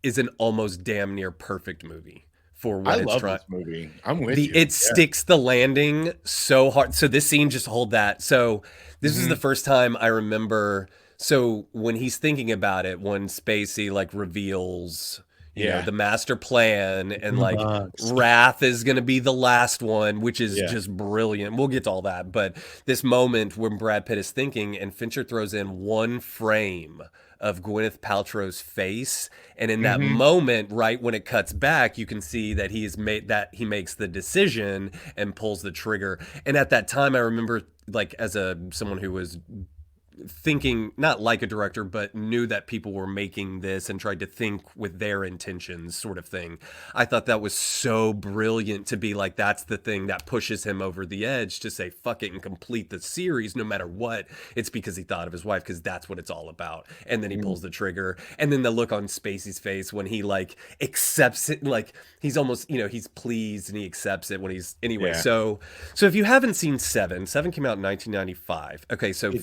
Speaker 2: is an almost damn near perfect movie for what it's trying.
Speaker 1: This movie. I'm with you.
Speaker 2: It sticks the landing so hard. So this scene, just hold that. So this is the first time I remember. So when he's thinking about it, when Spacey like reveals, you know, the master plan and like Wrath is going to be the last one, which is just brilliant. We'll get to all that. But this moment when Brad Pitt is thinking and Fincher throws in one frame of Gwyneth Paltrow's face, and in that moment, right when it cuts back, you can see that he makes the decision and pulls the trigger. And at that time, I remember, like, as someone who was thinking not like a director but knew that people were making this and tried to think with their intentions, sort of thing. I thought that was so brilliant to be like, that's the thing that pushes him over the edge to say fuck it and complete the series no matter what. It's because he thought of his wife, because that's what it's all about. And then he pulls the trigger, and then the look on Spacey's face when he like accepts it, like he's almost, you know, he's pleased and he accepts it when he's anyway. So if you haven't seen Seven came out in 1995. Okay, so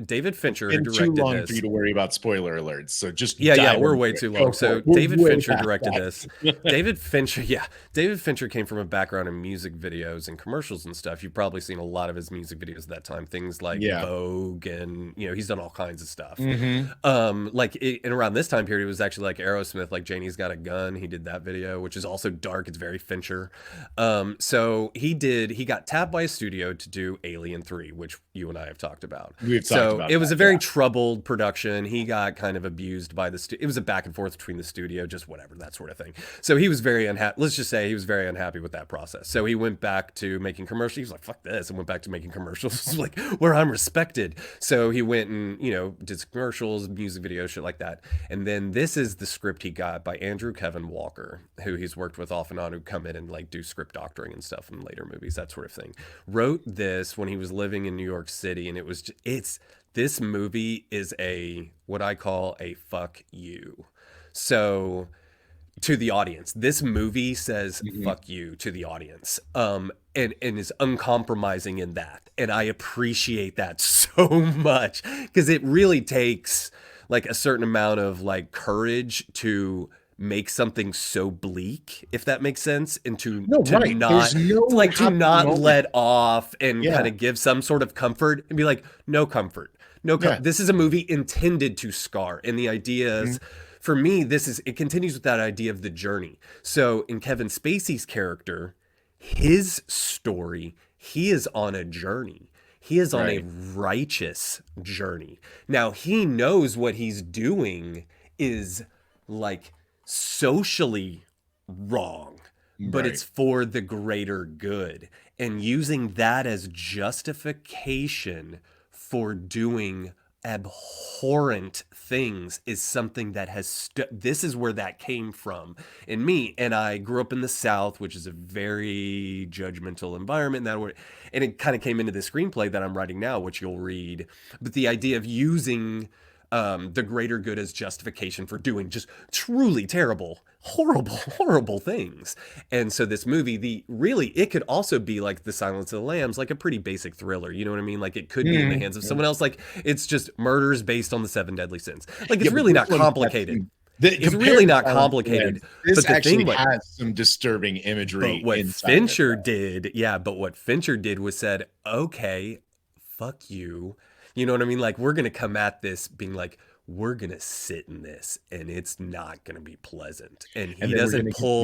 Speaker 2: David Fincher, who directed
Speaker 1: too long
Speaker 2: this.
Speaker 1: for you to worry about spoiler alerts, so just
Speaker 2: we're way too long. So David Fincher directed this. David Fincher came from a background in music videos and commercials and stuff. You've probably seen a lot of his music videos at that time, things like Vogue, and you know, he's done all kinds of stuff. And around this time period, it was actually like Aerosmith, like Janie's Got a Gun. He did that video, which is also dark. It's very Fincher. So he got tapped by a studio to do Alien 3, which you and I have talked about. It was a very troubled production. He got kind of abused by the studio. It was a back and forth between the studio, just whatever, that sort of thing. So he was very unhappy. Let's just say he was very unhappy with that process. So he went back to making commercials. He was like, fuck this, and went back to making commercials, like where I'm respected. So he went and, you know, did commercials, music videos, shit like that. And then this is the script he got by Andrew Kevin Walker, who he's worked with off and on, who come in and like do script doctoring and stuff in later movies, that sort of thing. Wrote this when he was living in New York City, and this movie is what I call a fuck you. So to the audience, this movie says fuck you to the audience, and is uncompromising in that. And I appreciate that so much, because it really takes like a certain amount of like courage to make something so bleak, if that makes sense, and to not let off and kind of give some sort of comfort and be like, no comfort. This is a movie intended to scar. And the idea is, for me, it continues with that idea of the journey. So in Kevin Spacey's character, his story, he is on a journey. He is on a righteous journey. Now, he knows what he's doing is like socially wrong, but it's for the greater good. And using that as justification for doing abhorrent things is something that has this is where that came from in me. And I grew up in the South, which is a very judgmental environment, and it kind of came into the screenplay that I'm writing now, which you'll read. But the idea of using the greater good as justification for doing just truly terrible, horrible things. And so this movie, it could also be like The Silence of the Lambs, like a pretty basic thriller. You know what I mean? Like it could be in the hands of someone else. Like it's just murders based on the 7 deadly sins. Like it's really not complicated. It's really not complicated.
Speaker 1: This
Speaker 2: but the
Speaker 1: actually
Speaker 2: thing
Speaker 1: has some disturbing imagery.
Speaker 2: But what Fincher did, but what Fincher did was said, okay, fuck you. You know what I mean? Like, we're going to come at this being like, we're going to sit in this and it's not going to be pleasant. And he doesn't pull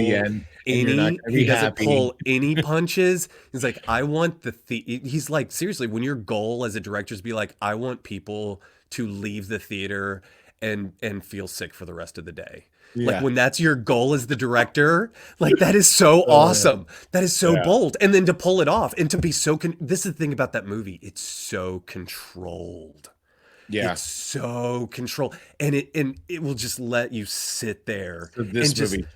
Speaker 2: any punches. He's like, I want he's like, seriously, when your goal as a director is be like, I want people to leave the theater and feel sick for the rest of the day. Yeah. Like when that's your goal as the director, like that is so awesome. That is so bold. And then to pull it off and to be so, this is the thing about that movie. It's so controlled. Yeah. It's so controlled. And it will just let you sit there.
Speaker 1: So this movie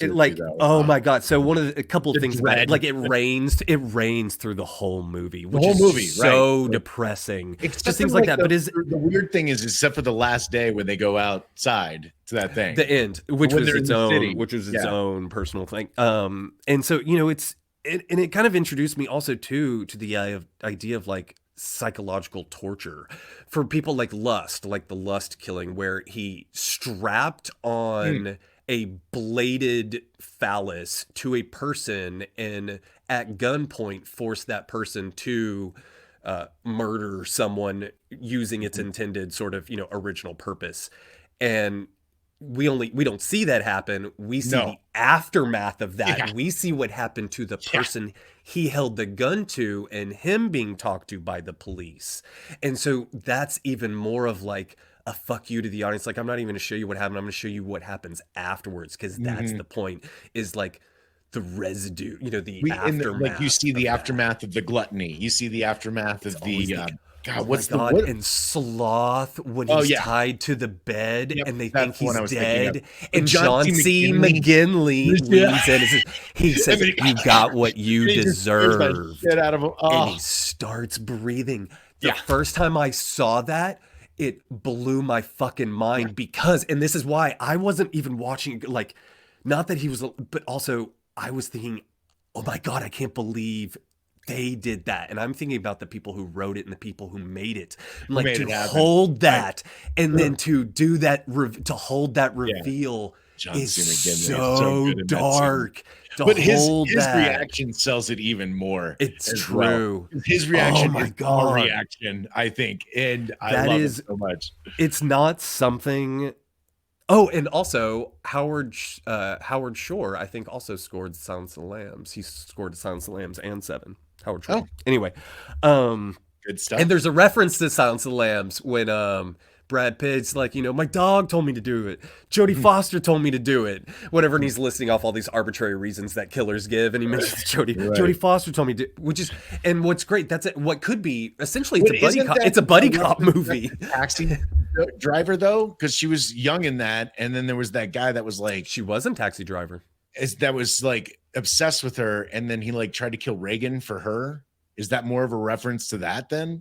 Speaker 2: like, oh my God. So a couple of things about it, like it rains through the whole movie, which is so depressing. Except just things like that. But
Speaker 1: the weird thing is, except for the last day when they go outside to that thing,
Speaker 2: the end, which was its own personal thing. And so, you know, it kind of introduced me also to the idea of like psychological torture for people like the lust killing, where he strapped on a bladed phallus to a person and at gunpoint forced that person to murder someone using its intended sort of, you know, original purpose. And we don't see that happen. We see the aftermath of that. Yeah. We see what happened to the person he held the gun to and him being talked to by the police. And so that's even more of like a fuck you to the audience. Like, I'm not even going to show you what happened. I'm going to show you what happens afterwards. Cause that's the point, is like the residue, you know, the aftermath.
Speaker 1: Like you see the aftermath of the gluttony. You see the aftermath of the,
Speaker 2: God, what's the word? And sloth when he's tied to the bed and they think he's dead. And John C. McGinley leans in and says, he says, you got what you deserve.
Speaker 1: Shit out of him.
Speaker 2: And he starts breathing. The first time I saw that, it blew my fucking mind because, and this is why I wasn't even watching, like, not that he was, but also I was thinking, oh my God, I can't believe they did that. And I'm thinking about the people who wrote it and the people who made it. I'm like, to hold that and then to do that, to hold that reveal is so dark.
Speaker 1: But his reaction sells it even more.
Speaker 2: It's true.
Speaker 1: Well. His reaction is our reaction, I think. And I love it so much.
Speaker 2: It's not something. Oh, and also Howard Shore, I think, also scored Silence of the Lambs. He scored Silence of the Lambs and 7. Howard Shore. Anyway,
Speaker 1: good stuff.
Speaker 2: And there's a reference to Silence of the Lambs when Brad Pitt's like, you know, my dog told me to do it. Jodie Foster told me to do it. Whatever, and he's listing off all these arbitrary reasons that killers give, and he mentions Jodie Foster told me to, which is, and what's great, that's it. What could be essentially it's a buddy cop movie.
Speaker 1: Taxi Driver though, because she was young in that, and then there was that guy that was like,
Speaker 2: she wasn't Taxi Driver.
Speaker 1: That was like obsessed with her, and then he like tried to kill Reagan for her. Is that more of a reference to that then?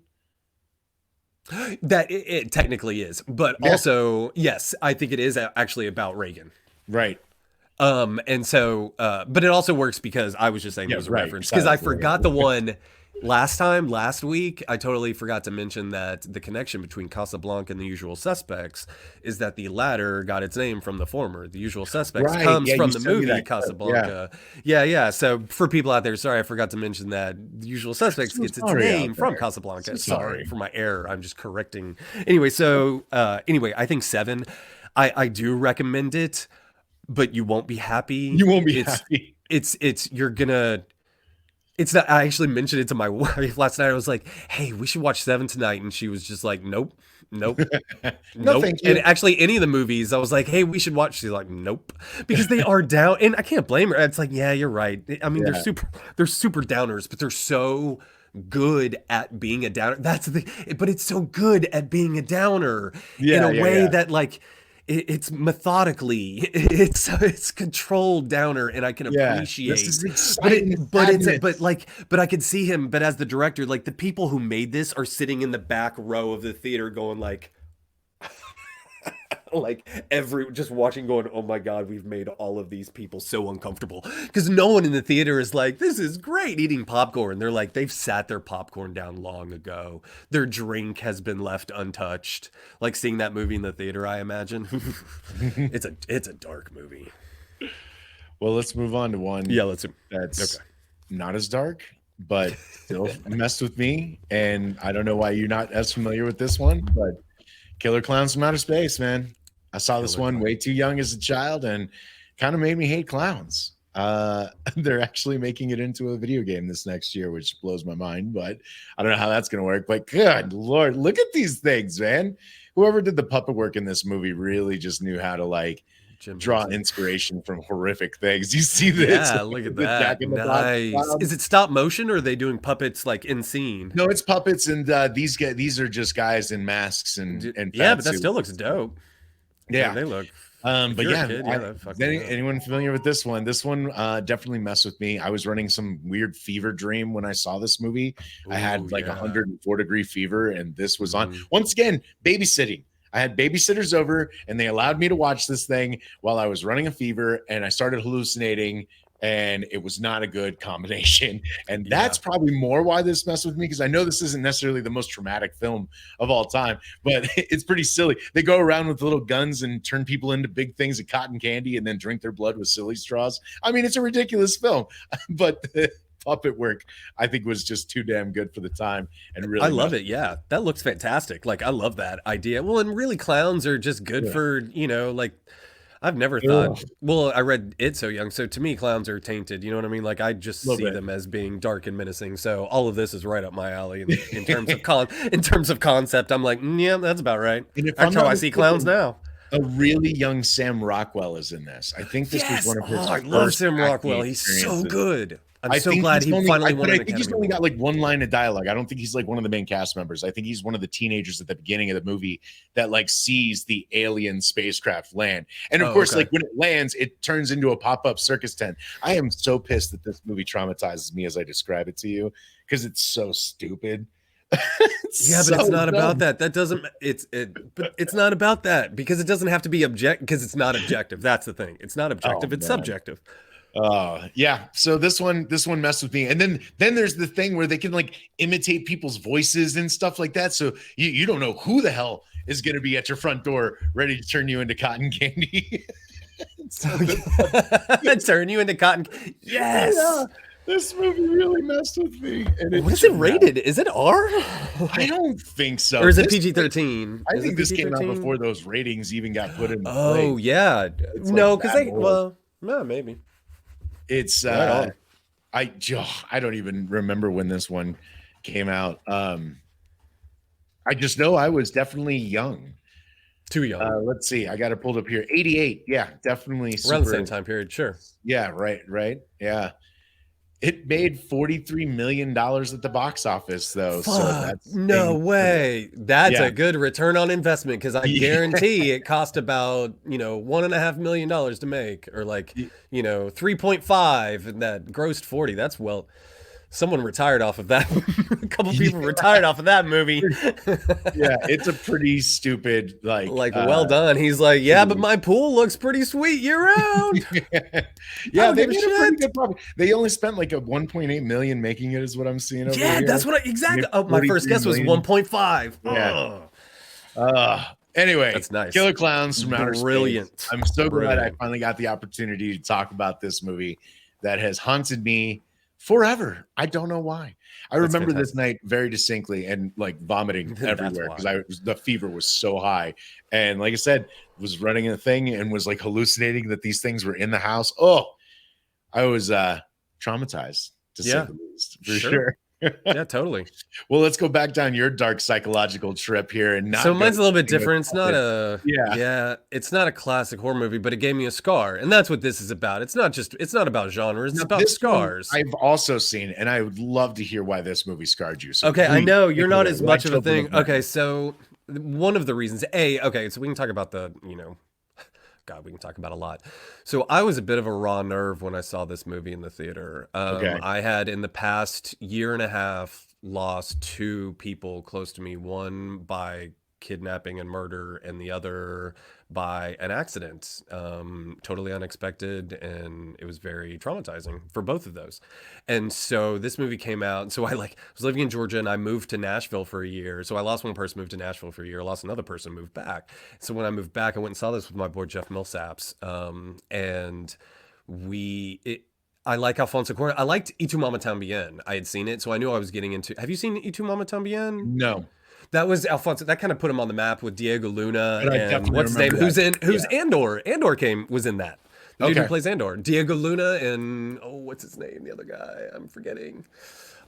Speaker 2: That it technically is, but also yes, I think it is actually about Reagan,
Speaker 1: right?
Speaker 2: And so, but it also works because I was just saying it was a reference because I forgot the one last week. I totally forgot to mention that the connection between Casablanca and The Usual Suspects is that the latter got its name from the former. The Usual Suspects comes from the movie Casablanca. Yeah. So for people out there, sorry, I forgot to mention that The Usual Suspects gets its name from Casablanca. Sorry for my error. I'm just correcting. Anyway, so I think 7. I do recommend it, but you won't be happy.
Speaker 1: You won't be happy.
Speaker 2: It's not. I actually mentioned it to my wife last night. I was like, "Hey, we should watch 7 tonight," and she was just like, "Nope, nope, nope." Thank you. And actually, any of the movies, I was like, "Hey, we should watch." She's like, "Nope," because they are down, and I can't blame her. It's like, yeah, you're right. I mean, they're super downers, but they're so good at being a downer. That's the. But it's so good at being a downer in a way that like. It's methodically, it's controlled downer, and I can appreciate.
Speaker 1: This is exciting,
Speaker 2: but I could see him. But as the director, like the people who made this are sitting in the back row of the theater, going like, Like just watching going, oh my God, we've made all of these people so uncomfortable. Because no one in the theater is like, this is great eating popcorn. They're like, they've sat their popcorn down long ago. Their drink has been left untouched. Like seeing that movie in the theater, I imagine. It's a dark movie.
Speaker 1: Well, let's move on to one that's
Speaker 2: okay.
Speaker 1: not as dark, but still messed with me. And I don't know why you're not as familiar with this one, but Killer Clowns from Outer Space, man. I saw this one way too young as a child and kind of made me hate clowns. They're actually making it into a video game this next year, which blows my mind, but I don't know how that's going to work. But good Lord, look at these things, man. Whoever did the puppet work in this movie really just knew how to like draw inspiration from horrific things. You see this?
Speaker 2: Yeah, look at that. Nice. Is it stop motion or are they doing puppets like in scene?
Speaker 1: No, it's puppets, and these are just guys in masks and
Speaker 2: yeah, but that still looks dope.
Speaker 1: Yeah,
Speaker 2: they look.
Speaker 1: But yeah, anyone familiar with this one? This one definitely messed with me. I was running some weird fever dream when I saw this movie. Ooh, I had like 104-degree fever, and this was on once again babysitting. I had babysitters over, and they allowed me to watch this thing while I was running a fever, and I started hallucinating. And it was not a good combination. And that's probably more why this messed with me, because I know this isn't necessarily the most traumatic film of all time, but it's pretty silly. They go around with little guns and turn people into big things of cotton candy and then drink their blood with silly straws. I mean, it's a ridiculous film, but the puppet work, I think, was just too damn good for the time. And really,
Speaker 2: I love it. Yeah, that looks fantastic. Like, I love that idea. Well, and really, clowns are just good for, like, I've never thought, well, I read It So Young, so to me, clowns are tainted, you know what I mean? Like, I just see them as being dark and menacing, so all of this is right up my alley in terms of in terms of concept. I'm like, yeah, that's about right. That's how I see clowns now.
Speaker 1: A really young Sam Rockwell is in this. I think this was one of his
Speaker 2: I love Sam Rockwell. He's so good. I'm so glad he finally won an Academy Award. I think he's only got like one line of dialogue. I don't think he's like one of the main cast members. I think he's one of the teenagers at the beginning of the movie that like sees the alien spacecraft land. And of course, like when it lands, it turns into a pop-up circus tent. I am so pissed that this movie traumatizes me as I describe it to you because it's so stupid. But it's not about that. That doesn't but it's not about that because it doesn't have to be because it's not objective. That's the thing. It's not objective, it's subjective.
Speaker 1: Yeah. So this one messed with me. And then there's the thing where they can like imitate people's voices and stuff like that. So you don't know who the hell is going to be at your front door ready to turn you into cotton candy.
Speaker 2: Turn you into cotton. Yes.
Speaker 1: Yeah, this movie really messed with me. And
Speaker 2: what is it rated? Is it R?
Speaker 1: I don't think so.
Speaker 2: Or is it PG-13?
Speaker 1: I think this came out before those ratings even got put in.
Speaker 2: Oh, yeah. No, because maybe.
Speaker 1: It's I don't even remember when this one came out. I just know I was definitely young.
Speaker 2: Too young.
Speaker 1: Let's see. I got it pulled up here. 88. Yeah, definitely.
Speaker 2: Around the same time period. Sure.
Speaker 1: Yeah. Right. Yeah. It made $43 million at the box office, though.
Speaker 2: Fuck, so that's no way. That's a good return on investment because I guarantee it cost about $1.5 million to make, or like 3.5, and that grossed 40. That's someone retired off of that. A couple people retired off of that movie.
Speaker 1: Yeah, it's a pretty stupid
Speaker 2: well done. He's like, yeah, but my pool looks pretty sweet year round.
Speaker 1: Yeah, they made a pretty good profit. They only spent like a 1.8 million making it, is what I'm seeing over here.
Speaker 2: Yeah, that's what exactly. Oh, my first guess was 1.5.
Speaker 1: Yeah. Anyway,
Speaker 2: that's nice.
Speaker 1: Killer Clowns from Outer Space.
Speaker 2: Brilliant.
Speaker 1: I'm so glad I finally got the opportunity to talk about this movie that has haunted me forever. I don't know why. I remember this night very distinctly and like vomiting everywhere because the fever was so high. And like I said, was running a thing and was like hallucinating that these things were in the house. Oh, I was traumatized to say the least, for sure.
Speaker 2: Yeah, totally.
Speaker 1: Well, let's go back down your dark psychological trip here, and
Speaker 2: so mine's a little bit different. It's not it's not a classic horror movie, but it gave me a scar, and that's what this is about. It's not about genres. It's about scars.
Speaker 1: I've also seen, and I would love to hear why this movie scarred you. So
Speaker 2: okay, I know you're not as much of a thing. Okay, so one of the reasons, so we can talk about the God, we can talk about a lot. So I was a bit of a raw nerve when I saw this movie in the theater. I had in the past year and a half lost 2 people close to me, one by kidnapping and murder, and the other by an accident, totally unexpected, and it was very traumatizing for both of those. And so this movie came out. So I was living in Georgia, and I moved to Nashville for a year. So I lost one person, moved to Nashville for a year, lost another person, moved back. So when I moved back, I went and saw this with my boy Jeff Millsaps, and I like Alfonso Cuarón. I liked Y Tu Mama Tambien. I had seen it, so I knew I was getting into. Have you seen Y Tu Mama Tambien?
Speaker 1: No.
Speaker 2: That was Alfonso. That kind of put him on the map with Diego Luna
Speaker 1: But I
Speaker 2: and
Speaker 1: definitely
Speaker 2: what's his name?
Speaker 1: remember
Speaker 2: Who's
Speaker 1: yeah.
Speaker 2: Andor? Andor was in that. The dude
Speaker 1: Okay.
Speaker 2: who plays Andor. Diego Luna and what's his name? The other guy. I'm forgetting.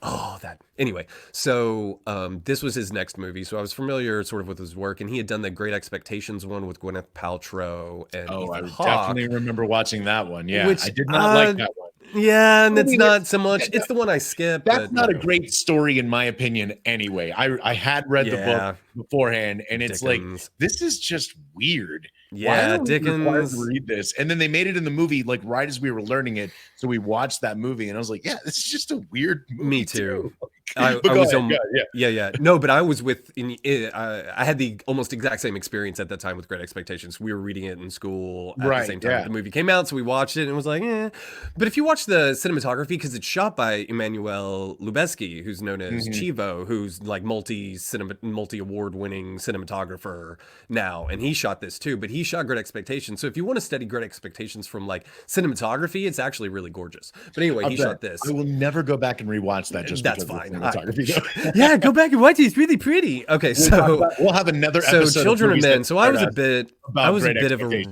Speaker 2: Oh, that. Anyway, so this was his next movie, so I was familiar sort of with his work, and he had done the Great Expectations one with Gwyneth Paltrow and Ethan Hawke.
Speaker 1: Definitely remember watching that one. Yeah,
Speaker 2: which
Speaker 1: I did not like that one.
Speaker 2: Yeah, and it's not so much. It's the one I skipped.
Speaker 1: That's
Speaker 2: but
Speaker 1: not a great story, in my opinion. Anyway, I had read the book beforehand, and it's
Speaker 2: Dickens.
Speaker 1: like, this is just weird.
Speaker 2: Yeah,
Speaker 1: Why are we required
Speaker 2: Dickens.
Speaker 1: to read this? And then they made it in the movie, like right as we were learning it. So we watched that movie, and I was like, yeah, this is just a weird movie.
Speaker 2: Me too.
Speaker 1: I was
Speaker 2: yeah. No, but I was I had the almost exact same experience at that time with Great Expectations. We were reading it in school at the same time that the movie came out, so we watched it and it was like, eh. But if you watch the cinematography, because it's shot by Emmanuel Lubezki, who's known as Chivo, who's like multi-award winning cinematographer now, and he shot this too. But he shot Great Expectations. So if you want to study Great Expectations from like cinematography, it's actually really gorgeous. But anyway, he shot this.
Speaker 1: I will never go back and rewatch that. Just
Speaker 2: that's fine.
Speaker 1: Yeah,
Speaker 2: go back and watch it. It's really pretty. Okay, so
Speaker 1: we'll have another episode.
Speaker 2: So Children of Men. So I was a bit of a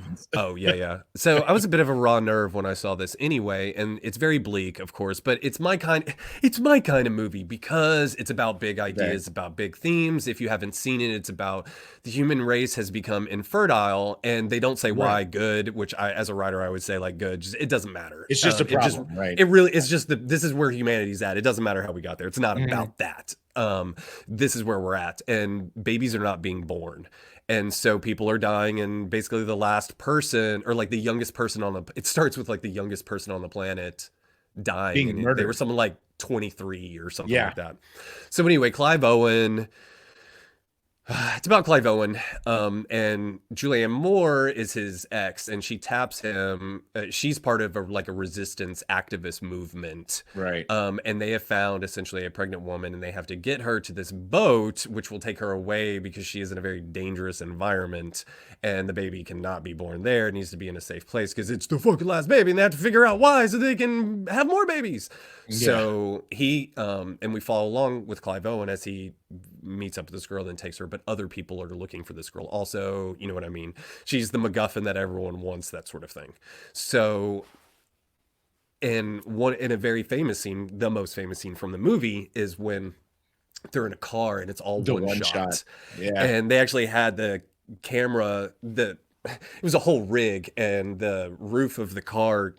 Speaker 2: So I was a bit of a raw nerve when I saw this anyway, and it's very bleak, of course, but it's my kind of movie because it's about big ideas, about big themes. If you haven't seen it, it's about the human race has become infertile, and they don't say why. Good, which as a writer I would say like good. It doesn't matter.
Speaker 1: It's just a problem, right?
Speaker 2: It really is just this is where humanity's at. It doesn't matter how we got there. It's not about that. This is where we're at, and babies are not being born. And so people are dying, and basically the last person, or like the youngest person it starts with like the youngest person on the planet dying.
Speaker 1: Being murdered.
Speaker 2: They were something like 23 or something like that. So anyway, Clive Owen. It's about Clive Owen, and Julianne Moore is his ex, and she taps him. She's part of a resistance activist movement,
Speaker 1: right?
Speaker 2: And they have found essentially a pregnant woman, and they have to get her to this boat, which will take her away because she is in a very dangerous environment, and the baby cannot be born there. It needs to be in a safe place because it's the fucking last baby, and they have to figure out why so they can have more babies. Yeah. So he, and we follow along with Clive Owen as he meets up with this girl and takes her, but other people are looking for this girl also, you know what I mean? She's the MacGuffin that everyone wants, that sort of thing. So in a very famous scene, the most famous scene from the movie is when they're in a car and it's all one shot. Yeah. And they actually had the camera, it was a whole rig, and the roof of the car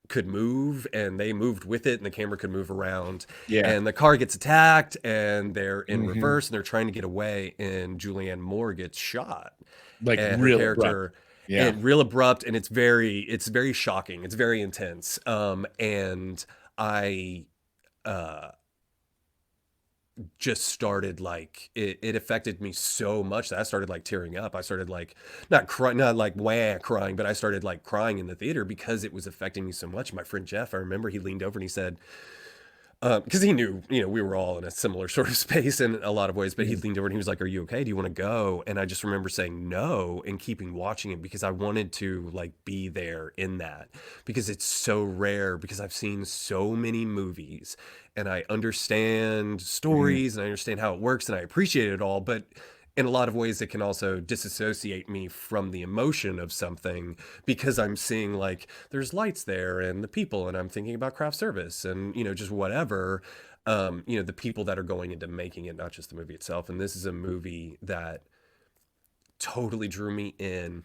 Speaker 2: could move, and they moved with it, and the camera could move around. Yeah. And the car gets attacked, and they're in reverse, and they're trying to get away, and Julianne Moore gets shot. Like real character. Abrupt. Yeah. And real abrupt, and it's very shocking. It's very intense. And I just started like it affected me so much that I started like tearing up. I started like not like crying, but I started like crying in the theater because it was affecting me so much. My friend Jeff, I remember he leaned over and he said, because he knew, we were all in a similar sort of space in a lot of ways, but he leaned over and he was like, "Are you okay? Do you want to go?" And I just remember saying no and keeping watching it because I wanted to like be there in that, because it's so rare, because I've seen so many movies and I understand stories and I understand how it works and I appreciate it all, but in a lot of ways, it can also disassociate me from the emotion of something because I'm seeing like there's lights there and the people, and I'm thinking about craft service and, just whatever, the people that are going into making it, not just the movie itself. And this is a movie that totally drew me in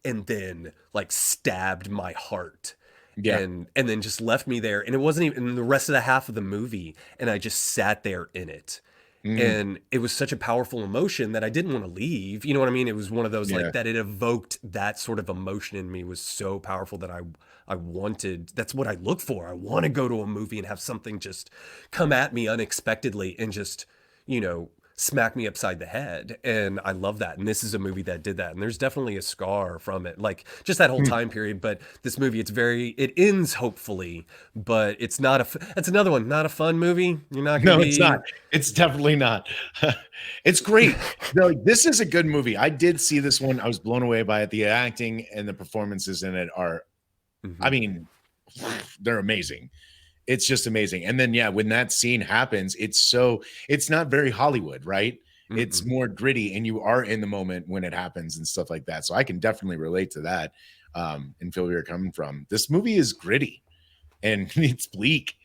Speaker 2: and then like stabbed my heart. Yeah. And then just left me there. And it wasn't even the rest of the half of the movie. And I just sat there in it. And it was such a powerful emotion that I didn't want to leave. You know what I mean? It was one of those like that it evoked that sort of emotion in me was so powerful that I wanted, that's what I look for. I want to go to a movie and have something just come at me unexpectedly and just, smack me upside the head. And I love that. And this is a movie that did that. And there's definitely a scar from it, like just that whole time period. But this movie, it ends hopefully, but it's not that's another one, not a fun movie. You're not going to
Speaker 1: No,
Speaker 2: be.
Speaker 1: it's not. It's definitely not. It's great. No, this is a good movie. I did see this one. I was blown away by it. The acting and the performances in it are, I mean, they're amazing. It's just amazing. And then, yeah, when that scene happens, it's not very Hollywood, right? It's more gritty, and you are in the moment when it happens and stuff like that. So I can definitely relate to that and feel where you're coming from. This movie is gritty and it's bleak.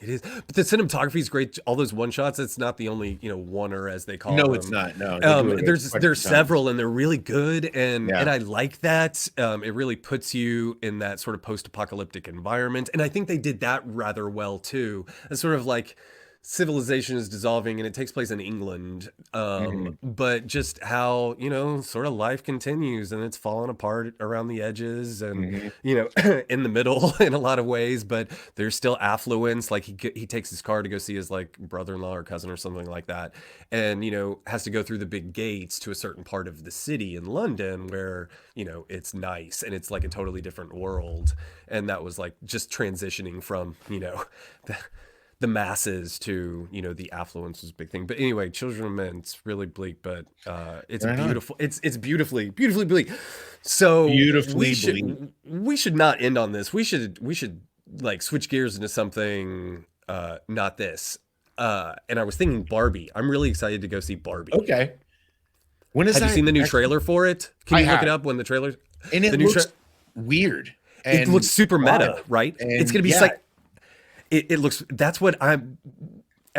Speaker 2: It is, but the cinematography is great. All those one shots. It's not the only, oneer as they call them.
Speaker 1: No, it's not. No,
Speaker 2: there's several, and they're really good, and I like that. It really puts you in that sort of post-apocalyptic environment, and I think they did that rather well too. It's sort of like civilization is dissolving, and it takes place in England, but just how sort of life continues, and it's falling apart around the edges, and in the middle in a lot of ways, but there's still affluence. Like he takes his car to go see his like brother-in-law or cousin or something like that, and has to go through the big gates to a certain part of the city in London where it's nice and it's like a totally different world. And that was like just transitioning from the masses to the affluence was a big thing. But anyway, Children of Men, it's really bleak, but it's beautiful. It's beautifully bleak. So we should not end on this. We should like switch gears into something not this. And I was thinking Barbie. I'm really excited to go see Barbie.
Speaker 1: Okay. When is
Speaker 2: Have you seen the new trailer for it? Can you look it up when the trailer?
Speaker 1: And it looks weird. And
Speaker 2: it looks super meta, right? It's gonna be like it looks. That's what I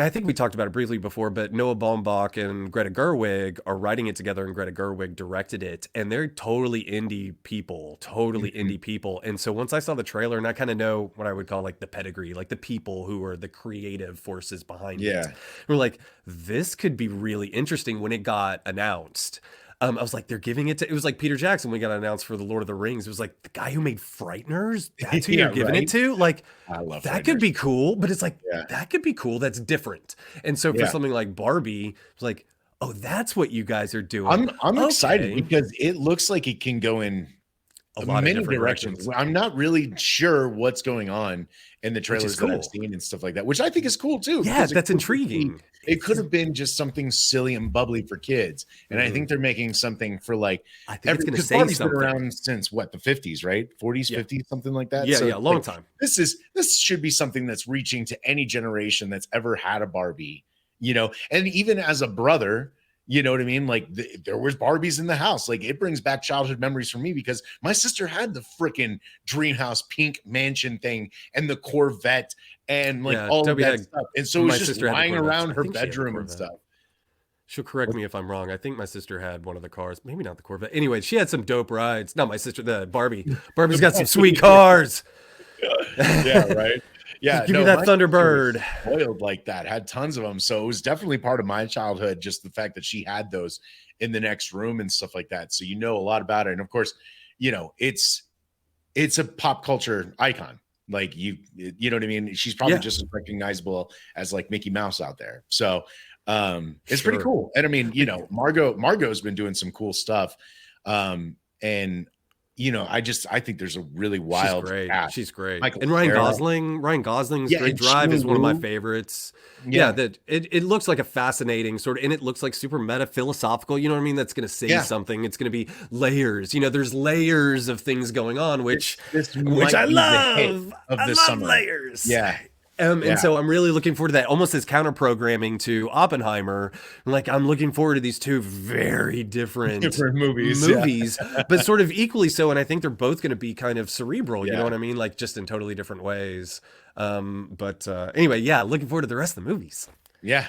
Speaker 2: think we talked about it briefly before, but Noah Baumbach and Greta Gerwig are writing it together, and Greta Gerwig directed it, and they're totally indie people, And so once I saw the trailer, and I kind of know what I would call like the pedigree, like the people who are the creative forces behind it, we're like, this could be really interesting when it got announced. I was like, they're giving it to, it was like Peter Jackson when we got announced for the Lord of the Rings. It was like the guy who made Frighteners. That's who you're giving it to. Like,
Speaker 1: I love
Speaker 2: that could be cool, but it's like, that could be cool. That's different. And so for something like Barbie, it's like, oh, that's what you guys are doing.
Speaker 1: I'm excited because it looks like it can go in
Speaker 2: a lot
Speaker 1: many
Speaker 2: of different
Speaker 1: directions. I'm not really sure what's going on in the trailers that I've seen and stuff like that, which I think is cool too.
Speaker 2: Yeah, that's intriguing.
Speaker 1: It could have been just something silly and bubbly for kids, and I think they're making something for like.
Speaker 2: I think it's going to say
Speaker 1: Barbie's
Speaker 2: something.
Speaker 1: been around since what, the 50s, right? 40s, 50s, something like that.
Speaker 2: Yeah, long time.
Speaker 1: This should be something that's reaching to any generation that's ever had a Barbie, and even as a brother. You know what I mean? Like there was Barbies in the house. Like it brings back childhood memories for me because my sister had the freaking dream house pink mansion thing and the Corvette and like all of that stuff. And so it was just lying around her bedroom and stuff.
Speaker 2: She'll correct me if I'm wrong. I think my sister had one of the cars, maybe not the Corvette. Anyway, she had some dope rides. Not my sister, the Barbie. Barbie's got some sweet cars.
Speaker 1: Yeah, right. Yeah,
Speaker 2: give me that Thunderbird.
Speaker 1: Spoiled like that, had tons of them. So it was definitely part of my childhood, just the fact that she had those in the next room and stuff like that. So a lot about it. And of course, it's a pop culture icon. Like you know what I mean? She's probably just as recognizable as like Mickey Mouse out there. So it's pretty cool. And I mean, Margot's been doing some cool stuff. And I think there's a really wild cast.
Speaker 2: She's great. And Ryan Gosling's Great Drive is one of my favorites. Yeah, that it looks like a fascinating sort of, and it looks like super meta philosophical, you know what I mean? That's going to say something. It's going to be layers. There's layers of things going on, which I love. I love layers.
Speaker 1: Yeah.
Speaker 2: And so I'm really looking forward to that, almost as counter programming to Oppenheimer. Like I'm looking forward to these two very different movies, but sort of equally so. And I think they're both going to be kind of cerebral. You know what I mean? Like just in totally different ways. But anyway, looking forward to the rest of the movies.
Speaker 1: Yeah,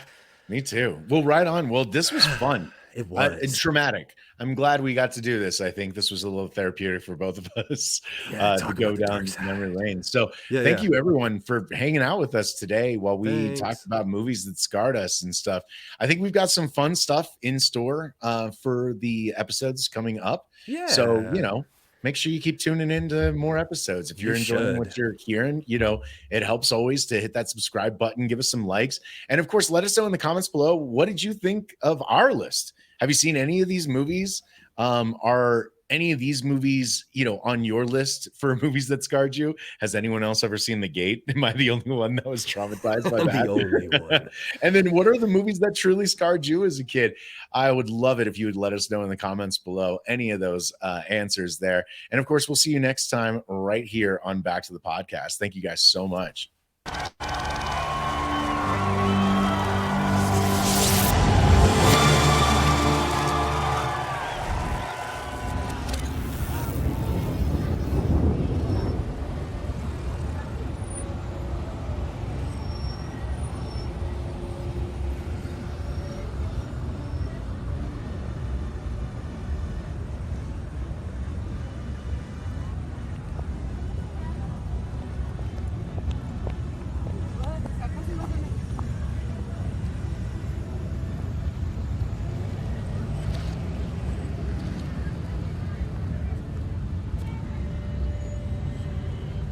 Speaker 1: me too. Well, right on. Well, this was fun.
Speaker 2: It was.
Speaker 1: It's traumatic. I'm glad we got to do this. I think this was a little therapeutic for both of us to go down memory lane. So thank you everyone for hanging out with us today while we talked about movies that scarred us and stuff. I think we've got some fun stuff in store for the episodes coming up.
Speaker 2: Yeah.
Speaker 1: So, make sure you keep tuning into more episodes. If you're enjoying what you're hearing, you know, it helps always to hit that subscribe button, give us some likes. And of course, let us know in the comments below, what did you think of our list? Have you seen any of these movies? Are any of these movies, you know, on your list for movies that scarred you? Has anyone else ever seen The Gate? Am I the only one that was traumatized by that?
Speaker 2: The only one.
Speaker 1: And then what are the movies that truly scarred you as a kid? I would love it if you would let us know in the comments below any of those answers there. And of course, we'll see you next time right here on Back to the Podcast. Thank you guys so much.